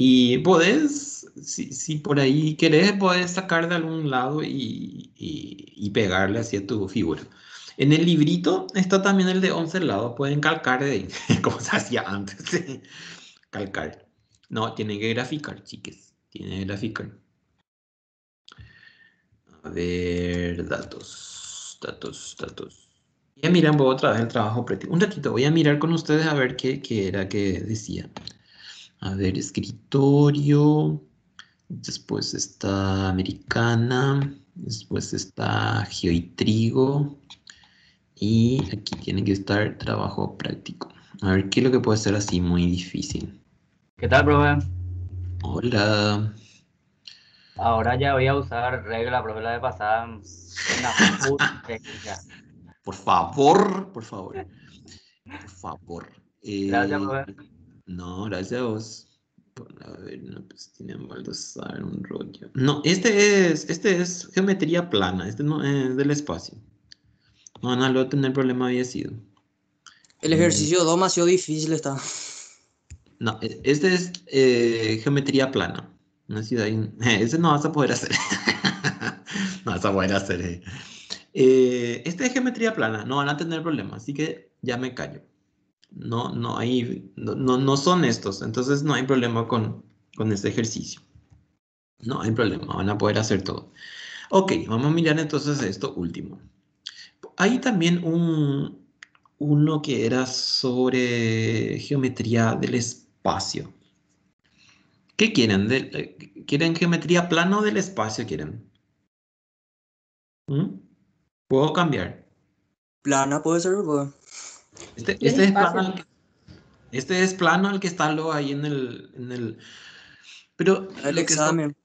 Y podés, si por ahí querés, podés sacar de algún lado y pegarle hacia tu figura. En el librito está también el de 11 lados. Pueden calcar de ahí, como se hacía antes. ¿Sí? Calcar. No, tienen que graficar, chiques. Tienen que graficar. A ver, datos. Voy a mirar otra vez el trabajo práctico. Un ratito, voy a mirar con ustedes a ver qué era que decía. A ver, escritorio. Después está americana. Después está geoitrigo. Y aquí tiene que estar trabajo práctico. A ver, ¿qué es lo que puede ser así muy difícil? ¿Qué tal, profe? Hola. Ahora ya voy a usar regla, profe, la de pasada. Una puta técnica. Por favor, por favor. Por favor. Gracias, profe. No, gracias a vos. A ver, no, pues tiene Baldosar, un rollo. No, este es geometría plana. Este no es del espacio. No, no, lo tener problema había sido. El ejercicio 2 demasiado difícil está. No, este es geometría plana. Una ciudad. Ese no vas a poder hacer. No vas a poder hacer. Este es geometría plana. No van a tener problema. Así que ya me callo. No son estos. Entonces no hay problema con este ejercicio. No hay problema. Van a poder hacer todo. Ok, vamos a mirar entonces esto último. Hay también uno que era sobre geometría del espacio. ¿Qué quieren? ¿Quieren geometría plana o del espacio quieren? ¿Mm? ¿Puedo cambiar? Plana puede ser, pues. Este Del es plano. espacio. Este es plano el que está luego ahí en el. Pero El examen.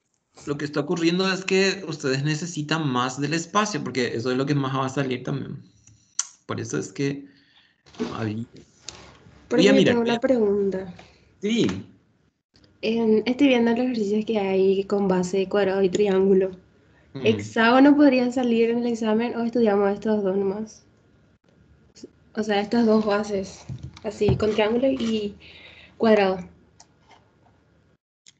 lo que está ocurriendo es que ustedes necesitan más del espacio, porque eso es lo que más va a salir también. Por eso es que. Voy a Porque yo mirar. tengo una pregunta. Sí. Estoy viendo los ejercicios que hay con base, cuadrado y triángulo. Mm. ¿Hexágono podría salir en el examen o estudiamos estos dos nomás? O sea, estas dos bases, así, con triángulo y cuadrado.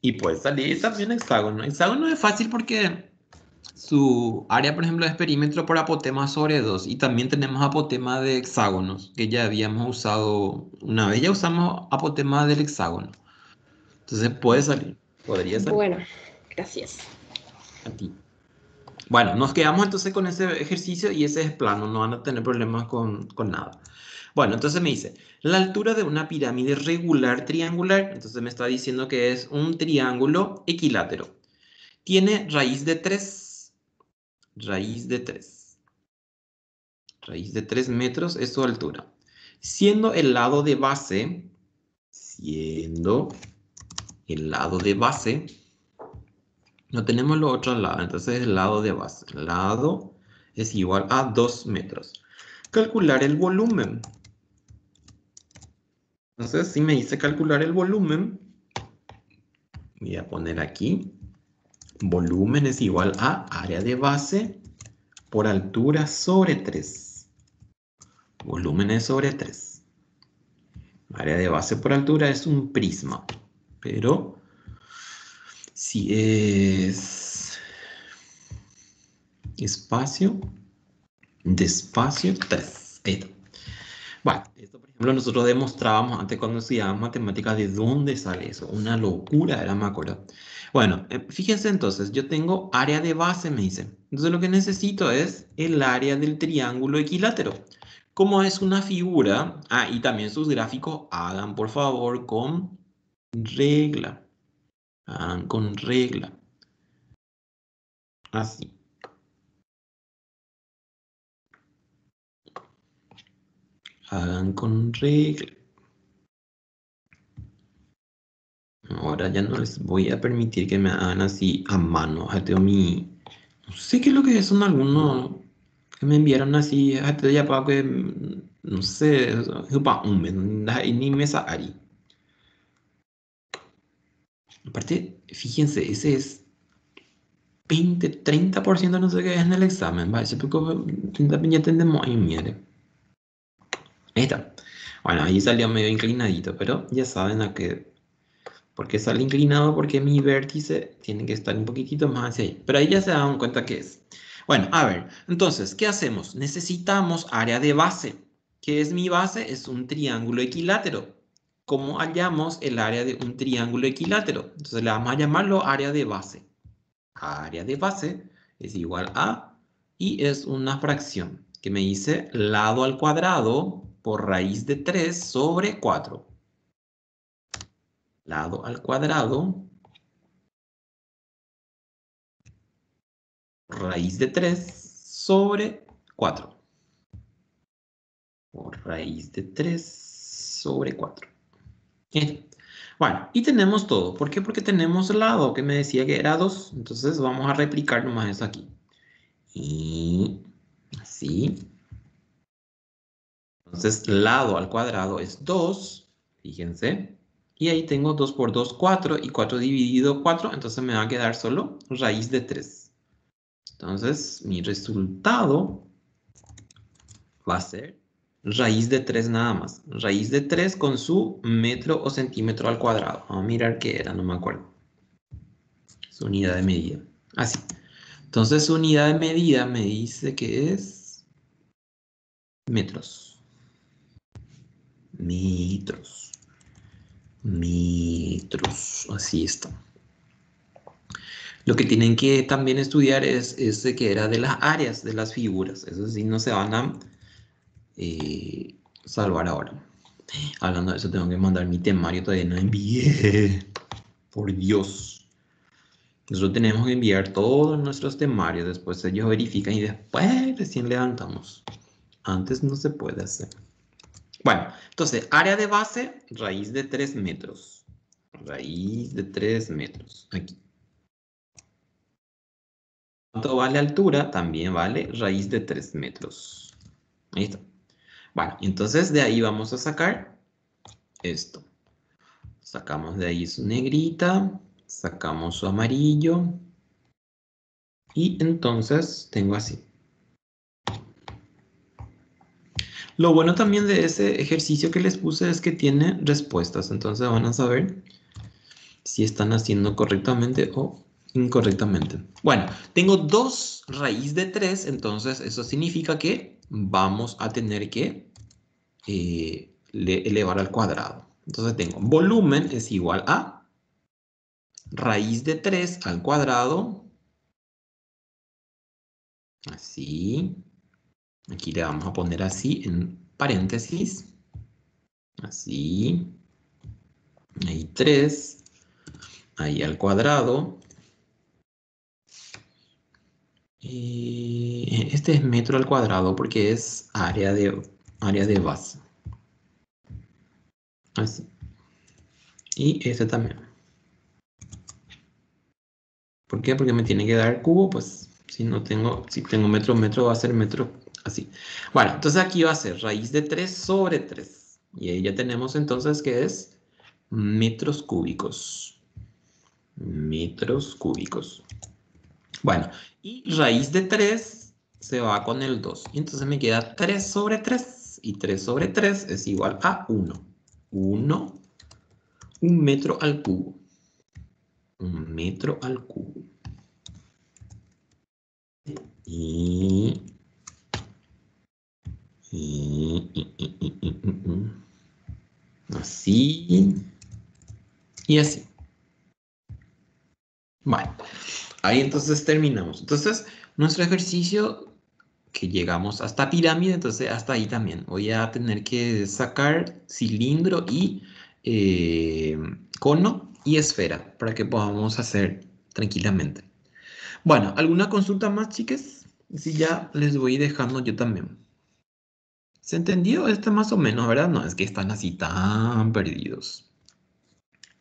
Y puede salir también hexágono. Hexágono es fácil porque su área, por ejemplo, es perímetro por apotema sobre 2. Y también tenemos apotema de hexágonos, que ya habíamos usado una vez. Ya usamos apotema del hexágono. Entonces puede salir. Podría salir Bueno, gracias. a ti. Bueno, nos quedamos entonces con ese ejercicio y ese es plano. No van a tener problemas con nada. Bueno, entonces me dice, la altura de una pirámide regular triangular. Entonces me está diciendo que es un triángulo equilátero. Tiene raíz de 3. Raíz de 3. Raíz de 3 metros es su altura. Siendo el lado de base, no tenemos los otros lados, entonces el lado de base. El lado es igual a 2 metros. Calcular el volumen. Entonces, si me dice calcular el volumen, voy a poner aquí, volumen es igual a área de base por altura sobre 3. Volumen es sobre 3. Área de base por altura es un prisma. Pero si es espacio de espacio 3. Ahí está. Bueno, esto por ejemplo nosotros demostrábamos antes cuando estudiábamos matemáticas de dónde sale eso. Una locura era, me acuerdo. Bueno, fíjense entonces, yo tengo área de base, me dicen. Entonces lo que necesito es el área del triángulo equilátero. Como es una figura, y también sus gráficos, hagan por favor con regla. Hagan con regla. Así. Hagan con regla. Ahora ya no les voy a permitir que me hagan así a mano. Tengo mi... No sé qué es lo que son algunos que me enviaron así. Ya para que... No sé. Ni me sahari. Aparte, fíjense, ese es 20, 30% no sé qué es en el examen. Va, ese poco ya tendemos ahí, mire. Ahí está. Bueno, ahí salió medio inclinadito, pero ya saben a qué... ¿Por qué sale inclinado? Porque mi vértice tiene que estar un poquitito más hacia ahí. Pero ahí ya se dan cuenta que es. Bueno, a ver. Entonces, ¿qué hacemos? Necesitamos área de base. ¿Qué es mi base? Es un triángulo equilátero. ¿Cómo hallamos el área de un triángulo equilátero? Entonces le vamos a llamarlo área de base. Área de base es igual a... Y es una fracción que me dice lado al cuadrado por raíz de 3 sobre 4. Lado al cuadrado, raíz de 3 sobre 4. Por raíz de 3 sobre 4. Bueno, y tenemos todo. ¿Por qué? Porque tenemos lado que me decía que era 2. Entonces vamos a replicar nomás eso aquí. Y así. Entonces lado al cuadrado es 2. Fíjense. Y ahí tengo 2 por 2, 4. Y 4 dividido 4. Entonces me va a quedar solo raíz de 3. Entonces, mi resultado va a ser raíz de 3 nada más. Raíz de 3 con su metro o centímetro al cuadrado. Vamos a mirar qué era, no me acuerdo. Su unidad de medida. Así. Entonces, su unidad de medida me dice que es metros. Metros. Metros. Así está. Lo que tienen que también estudiar es ese que era de las áreas de las figuras. Eso sí, no se van a salvar ahora. Hablando de eso, tengo que mandar mi temario. Todavía no envié. Por Dios. Nosotros tenemos que enviar todos nuestros temarios. Después ellos verifican y después recién levantamos. Antes no se puede hacer. Bueno, entonces, área de base, raíz de 3 metros. Raíz de 3 metros. Aquí. ¿Cuánto vale altura? También vale raíz de 3 metros. Ahí está. Bueno, entonces de ahí vamos a sacar esto. Sacamos de ahí su negrita. Sacamos su amarillo. Y entonces tengo así. Lo bueno también de ese ejercicio que les puse es que tiene respuestas. Entonces van a saber si están haciendo correctamente o incorrectamente. Bueno, tengo 2 raíz de 3. Entonces eso significa que vamos a tener que elevar al cuadrado. Entonces tengo volumen es igual a raíz de 3 al cuadrado. Así. Aquí le vamos a poner así en paréntesis. Así. Ahí 3. Ahí al cuadrado. Este es metro al cuadrado porque es área de base. Así. Y este también. ¿Por qué? Porque me tiene que dar cubo, pues si tengo metro va a ser metro así. Bueno, entonces aquí va a ser raíz de 3 sobre 3. Y ahí ya tenemos entonces que es metros cúbicos. Metros cúbicos. Bueno, y raíz de 3 se va con el 2. Y entonces me queda 3 sobre 3. Y 3 sobre 3 es igual a 1. 1 metro al cubo. 1 metro al cubo. y así y así. Bueno, ahí entonces terminamos. Entonces, nuestro ejercicio que llegamos hasta pirámide, entonces hasta ahí también. Voy a tener que sacar cilindro y cono y esfera para que podamos hacer tranquilamente. Bueno, ¿alguna consulta más, chicas? Si ya les voy dejando yo también. ¿Se entendió esto más o menos, verdad? No es que están así tan perdidos.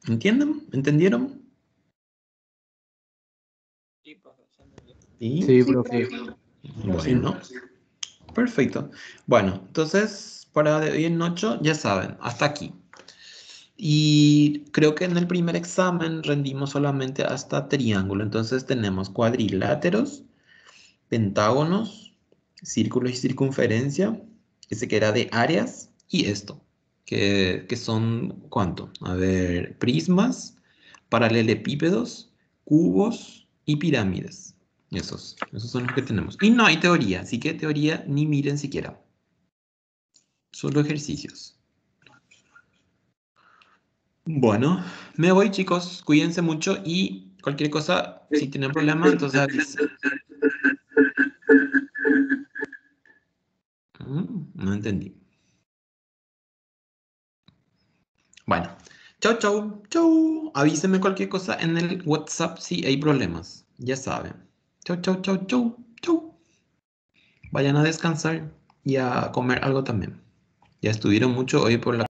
¿Entienden? ¿Entendieron? ¿Sí? Sí, profe. Bueno, perfecto. Bueno, entonces para de hoy en 8 ya saben, hasta aquí. Y creo que en el primer examen rendimos solamente hasta triángulo. Entonces tenemos cuadriláteros, pentágonos, círculos y circunferencia, ese que era de áreas, y esto, que son, ¿cuánto? A ver, prismas, paralelepípedos, cubos y pirámides. Esos son los que tenemos. Y no hay teoría, así que teoría ni miren siquiera. Solo ejercicios. Bueno, me voy, chicos. Cuídense mucho y cualquier cosa, si tienen problemas, entonces avisen. No entendí. Bueno, chau, chau, chau. Avísenme cualquier cosa en el WhatsApp si hay problemas. Ya saben. Chau, chau, chau, chau, chau. Vayan a descansar y a comer algo también. Ya estuvieron mucho hoy por la